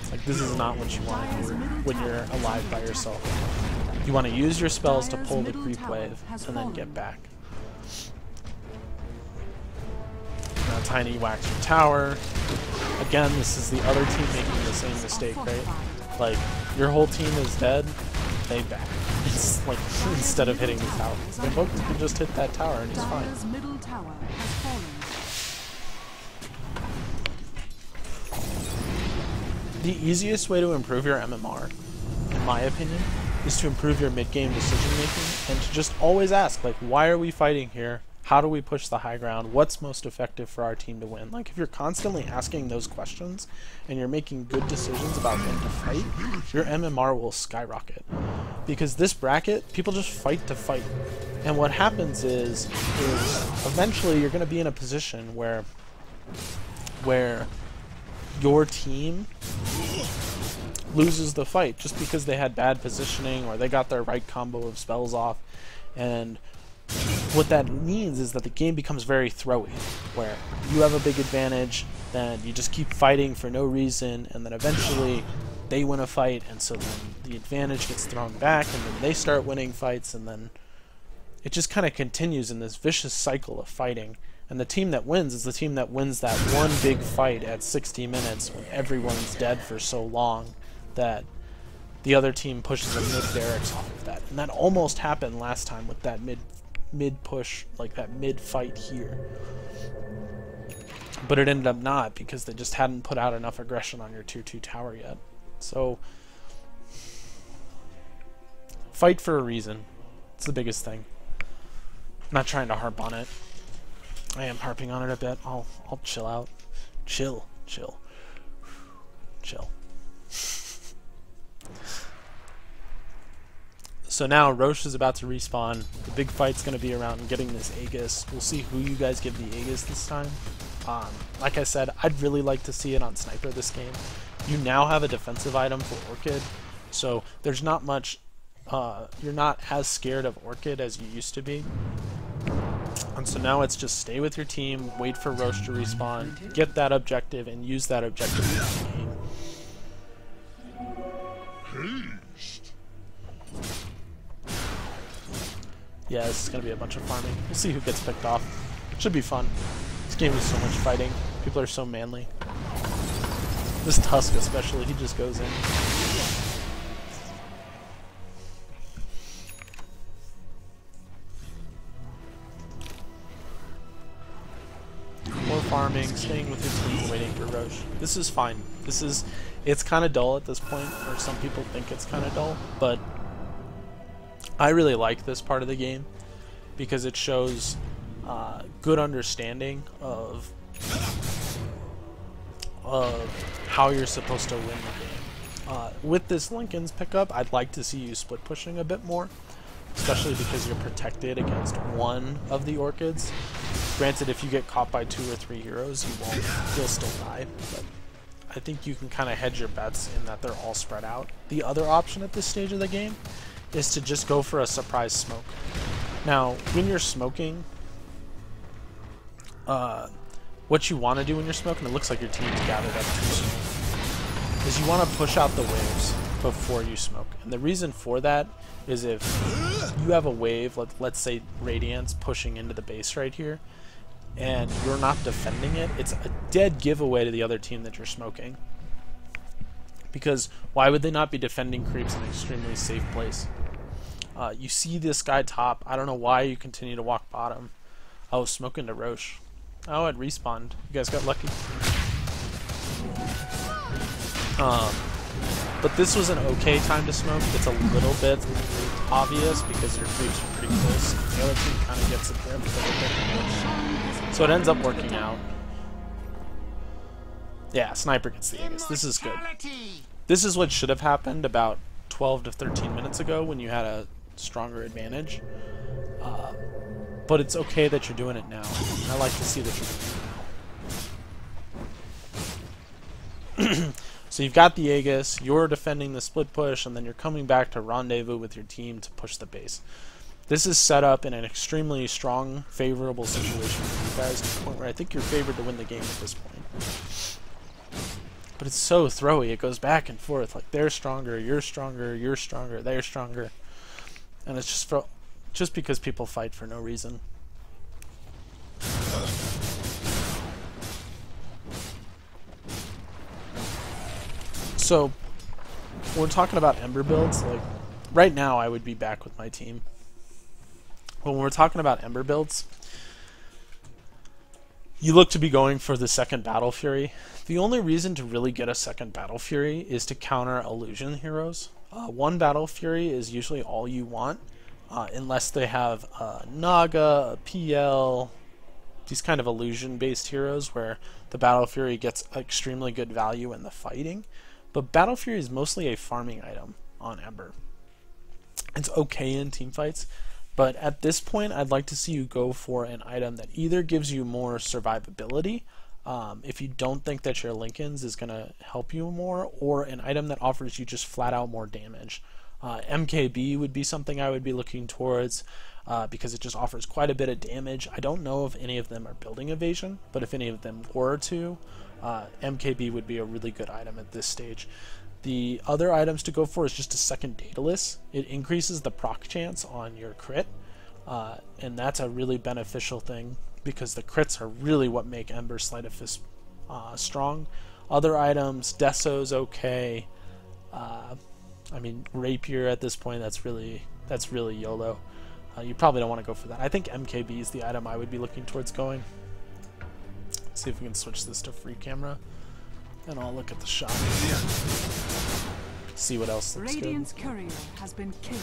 It's like, this is not what you want to do when you're alive by yourself. You want to use your spells to pull the creep wave, and then get back. Now Tiny whacks your tower. Again, this is the other team making the same mistake, right? Like, your whole team is dead, they back. It's like, instead of hitting the tower. The Invoker can just hit that tower and he's fine. The easiest way to improve your MMR, in my opinion, is to improve your mid-game decision making and to just always ask, like, why are we fighting here? How do we push the high ground? What's most effective for our team to win? Like, if you're constantly asking those questions and you're making good decisions about when to fight, your MMR will skyrocket. Because this bracket, people just fight to fight. And what happens is eventually you're going to be in a position where your team loses the fight just because they had bad positioning or they got their right combo of spells off. And what that means is that the game becomes very throwy, where you have a big advantage, then you just keep fighting for no reason, and then eventually they win a fight, and so then the advantage gets thrown back, and then they start winning fights, and then it just kind of continues in this vicious cycle of fighting. And the team that wins is the team that wins that one big fight at 60 minutes when everyone's dead for so long that the other team pushes a mid barracks off of that. And that almost happened last time with that mid push, like that mid fight here. But it ended up not, because they just hadn't put out enough aggression on your tier 2 tower yet. So fight for a reason. It's the biggest thing. I'm not trying to harp on it. I am harping on it a bit. I'll chill out. Chill. So now Roche is about to respawn. The big fight's going to be around getting this Aegis. We'll see who you guys give the Aegis this time. Like I said, I'd really like to see it on Sniper this game. You now have a defensive item for Orchid, so there's not much... you're not as scared of Orchid as you used to be. And so now it's just stay with your team, wait for Roche to respawn, get that objective, and use that objective to win the game. Yeah, this is going to be a bunch of farming. We'll see who gets picked off. Should be fun. This game is so much fighting. People are so manly. This Tusk especially, he just goes in. More farming, staying with your team, waiting for Roche. This is fine. It's kind of dull at this point, or some people think it's kind of dull, but I really like this part of the game because it shows good understanding of how you're supposed to win the game. With this Lincoln's pickup, I'd like to see you split pushing a bit more, especially because you're protected against one of the Orchids. Granted, if you get caught by 2 or 3 heroes, you won't. You'll still die, but I think you can kind of hedge your bets in that they're all spread out. The other option at this stage of the game is to just go for a surprise smoke. Now, when you're smoking, what you want to do when you're smoking, it looks like your team's gathered up too soon, is you want to push out the waves before you smoke. And the reason for that is if you have a wave, let's say Radiance pushing into the base right here, and you're not defending it, it's a dead giveaway to the other team that you're smoking. Because why would they not be defending creeps in an extremely safe place? You see this guy top. I don't know why you continue to walk bottom. Oh, smoking to Roche. Oh, it respawned. You guys got lucky. But this was an okay time to smoke. It's a little bit obvious because your creeps are pretty close. The other team kind of gets it there, but so it ends up working out. Yeah, Sniper gets the Aegis. This is good. This is what should have happened about 12 to 13 minutes ago when you had a stronger advantage. But it's okay that you're doing it now. I like to see that you're doing it now. So you've got the Aegis, you're defending the split push, and then you're coming back to rendezvous with your team to push the base. This is set up in an extremely strong, favorable situation for you guys to the point where I think you're favored to win the game at this point. But it's so throwy, it goes back and forth, like they're stronger, you're stronger, they're stronger. And it's just because people fight for no reason. So, when we're talking about Ember builds, like, right now I would be back with my team. But when we're talking about Ember builds, you look to be going for the second Battle Fury. The only reason to really get a second Battle Fury is to counter illusion heroes. One Battle Fury is usually all you want, unless they have Naga, a PL, these kind of illusion-based heroes where the Battle Fury gets extremely good value in the fighting. But Battle Fury is mostly a farming item on Ember. It's okay in teamfights, but at this point I'd like to see you go for an item that either gives you more survivability, if you don't think that your Lincoln's is going to help you more, or an item that offers you just flat out more damage. MKB would be something I would be looking towards, because it just offers quite a bit of damage. I don't know if any of them are building evasion, but if any of them were to, MKB would be a really good item at this stage. The other items to go for is just a second Daedalus. It increases the proc chance on your crit, and that's a really beneficial thing because the crits are really what make Ember Sleight of Fist strong. Other items, Deso's okay. I mean, Rapier at this point, that's really YOLO. You probably don't want to go for that. I think MKB is the item I would be looking towards going. Let's see if we can switch this to free camera, and I'll look at the shot. See what else looks Radiant's good. courier has been killed.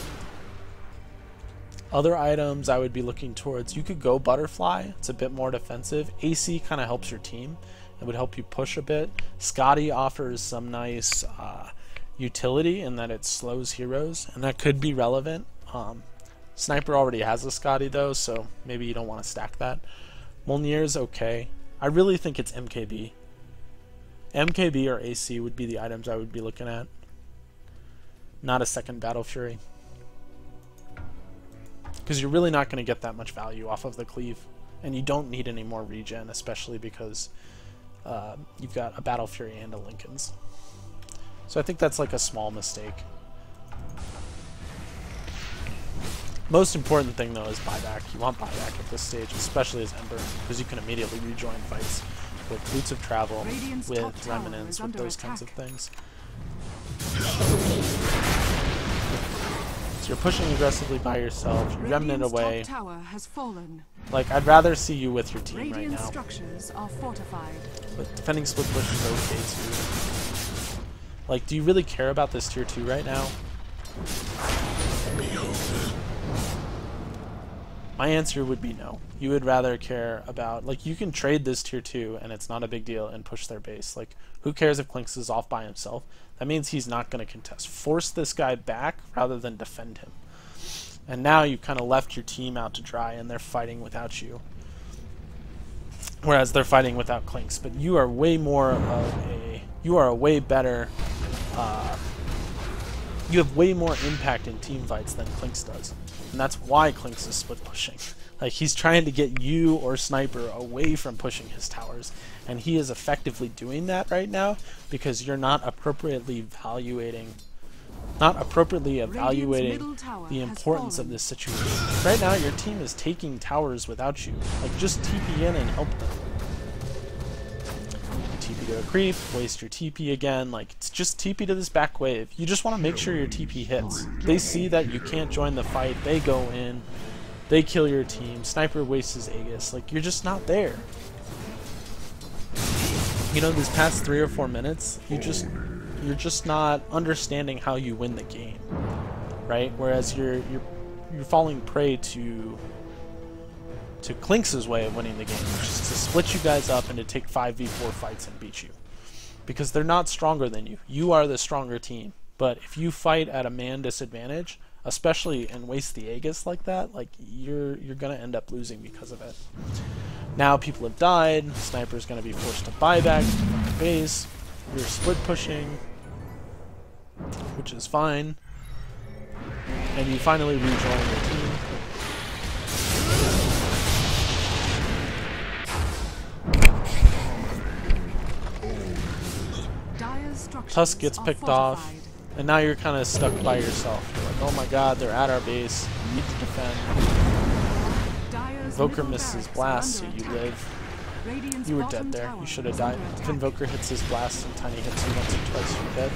Other items I would be looking towards, you could go Butterfly. It's a bit more defensive. AC kind of helps your team. It would help you push a bit. Scotty offers some nice utility in that it slows heroes, and that could be relevant. Sniper already has a Scotty though, so maybe you don't want to stack that. Molnir's okay. I really think it's MKB. MKB or AC would be the items I would be looking at. Not a second Battle Fury. Because you're really not going to get that much value off of the cleave. and you don't need any more regen, especially because you've got a Battle Fury and a Linken's. So I think that's like a small mistake. Most important thing though is buyback. You want buyback at this stage, especially as Ember, because you can immediately rejoin fights with Boots of Travel, Radiant's with top tower Remnants, is with under those kinds of attack. things. So you're pushing aggressively by yourself, you Remnant Radiant's away. top tower has fallen. Like, I'd rather see you with your team right Radiant now. structures are fortified. But defending split push is okay too. Like, do you really care about this tier 2 right now? My answer would be no. You would rather care about, like, you can trade this tier 2 and it's not a big deal and push their base. Like, who cares if Klinks is off by himself? That means he's not going to contest. Force this guy back rather than defend him. And now you've kind of left your team out to dry and they're fighting without you. Whereas they're fighting without Klinks. But you are way more of a... You are a way better... you have way more impact in team fights than Klinks does. And that's why Klinks is split pushing. Like, he's trying to get you or Sniper away from pushing his towers. And he is effectively doing that right now because you're not appropriately evaluating the importance of this situation. Right now, your team is taking towers without you. Like, just TP in and help them. TP to a creep, waste your TP again. Like, it's just TP to this back wave. You just want to make sure your TP hits. They see that you can't join the fight, they go in, they kill your team, Sniper wastes his Aegis. Like, you're just not there. You know, these past 3 or 4 minutes, you're just not understanding how you win the game, right? Whereas you're falling prey to Klinks' way of winning the game, which is to split you guys up and to take 5v4 fights and beat you. Because they're not stronger than you. You are the stronger team. But if you fight at a man disadvantage, especially and waste the Aegis like that, like you're gonna end up losing because of it. Now people have died, Sniper's gonna be forced to buy back to the base, you're split pushing, which is fine. And you finally rejoin your team. Tusk gets picked off, and now you're kind of stuck by yourself. You're like, oh my god, they're at our base, we need to defend. Invoker misses his blast, so you live. You were dead there, you should have died. If Invoker hits his blast and Tiny hits you once or twice, you're dead.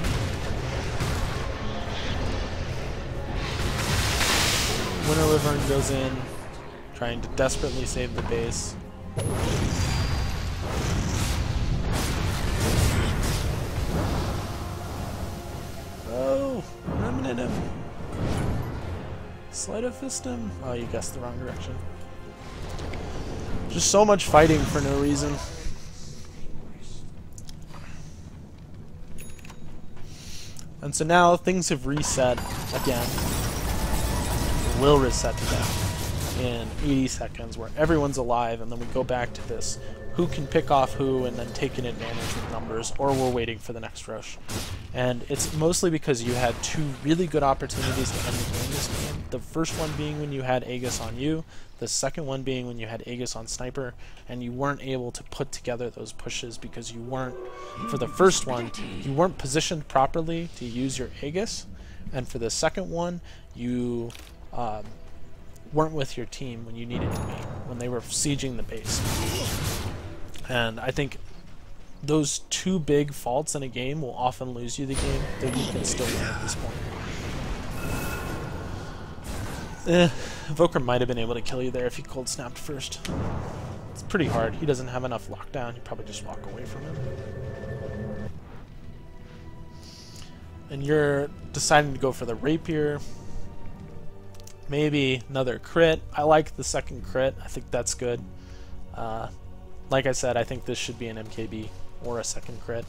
Winter Wyvern goes in, trying to desperately save the base. Oh, Remnant him. Sleight of fist him? Oh, you guessed the wrong direction. Just so much fighting for no reason. And so now things have reset again. Will reset to them in 80 seconds where everyone's alive, and then we go back to this who can pick off who and then take an advantage with numbers, or we're waiting for the next rush. And it's mostly because you had 2 really good opportunities to end the game this game. The first one being when you had Aegis on you, the second one being when you had Aegis on Sniper, and you weren't able to put together those pushes because you weren't, for the first one, you weren't positioned properly to use your Aegis, and for the second one, you weren't with your team when you needed to be, when they were sieging the base. And I think those 2 big faults in a game will often lose you the game, though you can still win at this point. Invoker might have been able to kill you there if he cold snapped first. It's pretty hard. He doesn't have enough lockdown. You probably just walk away from him. And you're deciding to go for the Rapier. Maybe another crit. I like the second crit. I think that's good. Like I said, I think this should be an MKB or a second crit.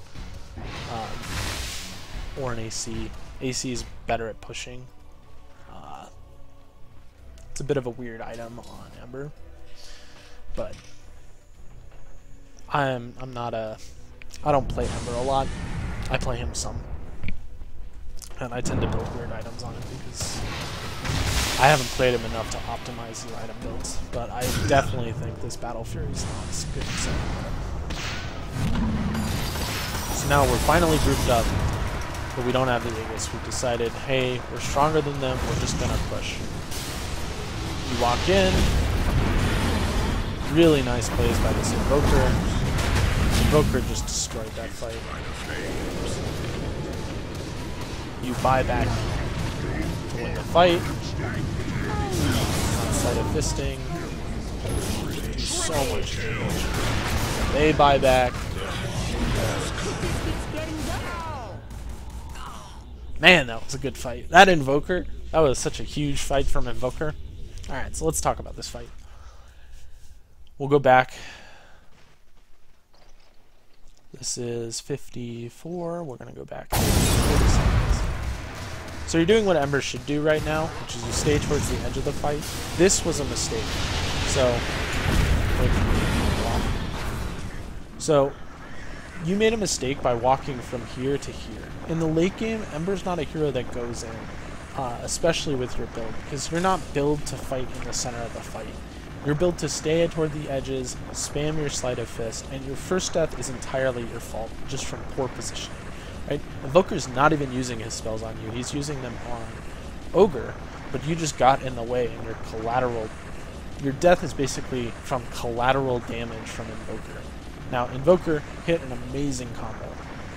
Or an AC. AC is better at pushing. It's a bit of a weird item on Ember. But I don't play Ember a lot. I play him some. And I tend to build weird items on him because I haven't played him enough to optimize the item builds, but I definitely think this Battle Fury is not as good as So now we're finally grouped up, but we don't have the Aegis. We've decided, hey, we're stronger than them, we're just gonna push. You walk in, really nice plays by this Invoker. Invoker just destroyed that fight. You buy back to win the fight. Outside of fisting. Do so much damage. They buy back. Man, that was a good fight. That Invoker, that was such a huge fight from Invoker. Alright, so let's talk about this fight. We'll go back. This is 54. We're going to go back 40 seconds. So you're doing what Ember should do right now, which is you stay towards the edge of the fight. This was a mistake. So you made a mistake by walking from here to here. In the late game, Ember's not a hero that goes in, especially with your build, because you're not built to fight in the center of the fight. You're built to stay toward the edges, spam your Sleight of Fist, and your first death is entirely your fault, just from poor positioning. Right? Invoker's not even using his spells on you, he's using them on Ogre, but you just got in the way and your death is basically from collateral damage from Invoker. Now, Invoker hit an amazing combo,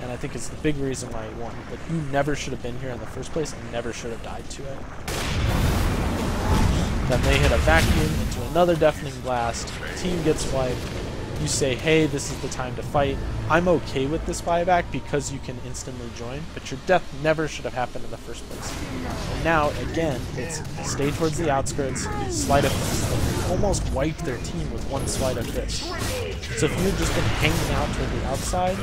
and I think it's the big reason why he won, but you never should have been here in the first place and never should have died to it. Then they hit a vacuum into another deafening blast, team gets wiped, you say, hey, this is the time to fight. I'm okay with this buyback because you can instantly join, but your death never should have happened in the first place. And now, again, it's stay towards the outskirts, Sleight of Fist. You almost wiped their team with one Sleight of Fist. So if you had just been hanging out toward the outside,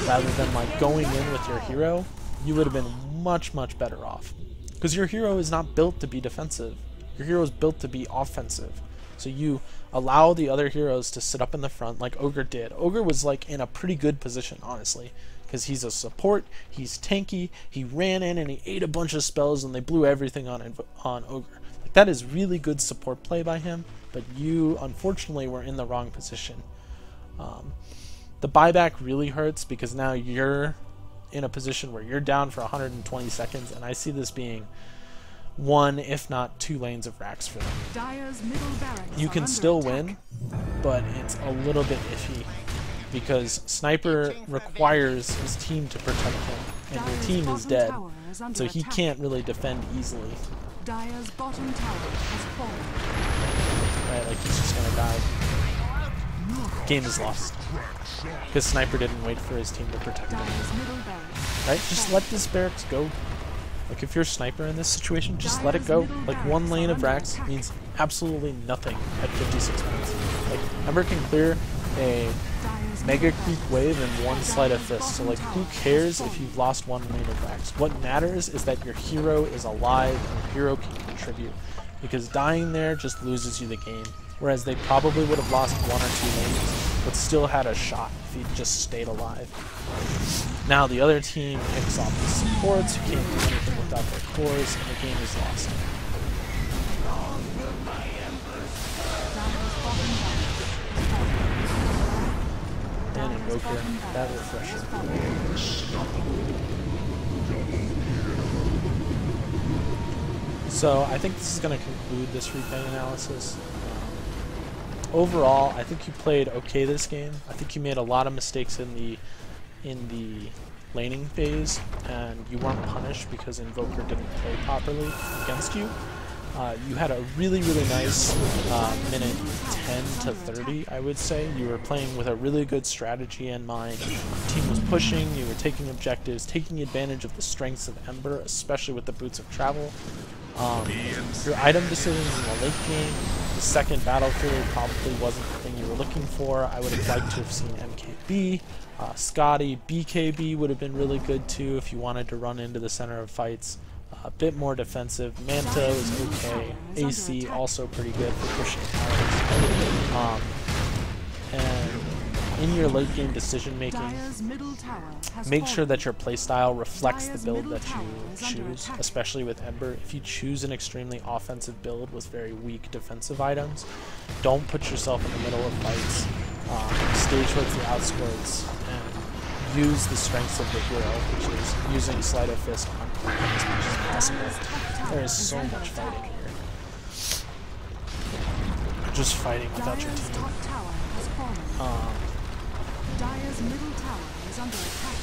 rather than like going in with your hero, you would have been much, much better off. Because your hero is not built to be defensive. Your hero is built to be offensive. So you allow the other heroes to sit up in the front like Ogre did. Ogre was like in a pretty good position, honestly, because he's a support, he's tanky, he ran in and he ate a bunch of spells and they blew everything on Ogre. Like, that is really good support play by him, but you unfortunately were in the wrong position. The buyback really hurts because now you're in a position where you're down for 120 seconds, and I see this being 1, if not 2 lanes of racks for them. You can still win, but it's a little bit iffy because Sniper requires his team to protect him, and your team is dead, so he can't really defend easily. Right, like he's just gonna die. Game is lost because Sniper didn't wait for his team to protect him. Right, just let this barracks go. Like, if you're a Sniper in this situation, just let it go. Like, 1 lane of racks means absolutely nothing at 56 minutes. Like, Ember can clear a Mega Creep wave in 1 Sleight of Fist, so, like, who cares if you've lost 1 lane of racks? What matters is that your hero is alive and your hero can contribute, because dying there just loses you the game, whereas they probably would have lost 1 or 2 lanes, but still had a shot if he just stayed alive. Now the other team picks off the supports who can't do anything without their cores, and the game is lost. And Invoker, that refresher. So I think this is going to conclude this replay analysis. Overall, I think you played okay this game. I think you made a lot of mistakes in the laning phase, and you weren't punished because Invoker didn't play properly against you. You had a really, really nice minute 10 to 30, I would say. You were playing with a really good strategy in mind. The team was pushing, you were taking objectives, taking advantage of the strengths of Ember, especially with the Boots of Travel. Your item decisions in the late game, the second battlefield probably wasn't the thing you were looking for. I would have liked to have seen MKB. Scotty, BKB would have been really good too if you wanted to run into the center of fights. A bit more defensive. Manta was okay. AC also pretty good for pushing towers. And in your late game decision making, Dire's middle tower has make sure fallen. that your playstyle reflects the Dire's build middle that tower you is under choose, attack. especially with Ember. If you choose an extremely offensive build with very weak defensive items, don't put yourself in the middle of fights. Stay towards the outskirts and use the strengths of the hero, which is using Sleight of Fist on point as much as possible. Dire's top tower There is is so under much attack. fighting here. Just fighting without your Dire's team. top tower has fallen. Dire's middle tower is under attack.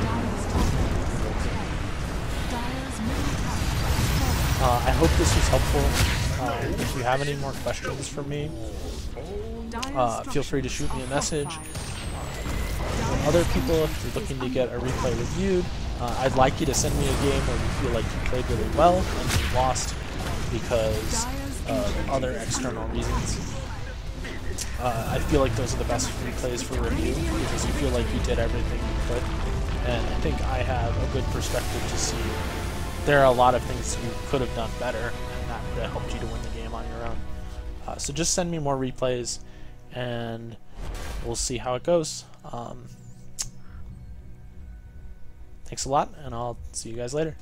Dire's top tower has fallen. Dire's middle tower has fallen. I hope this was helpful. If you have any more questions for me, Dire's feel free to structures shoot me a are message. fortified. Other people, if you're looking to get a replay reviewed, I'd like you to send me a game where you feel like you played really well and you lost because of other external reasons. I feel like those are the best replays for review because you feel like you did everything you could, and I think I have a good perspective to see there are a lot of things you could have done better, and that would have helped you to win the game on your own. So just send me more replays, and we'll see how it goes. Thanks a lot, and I'll see you guys later.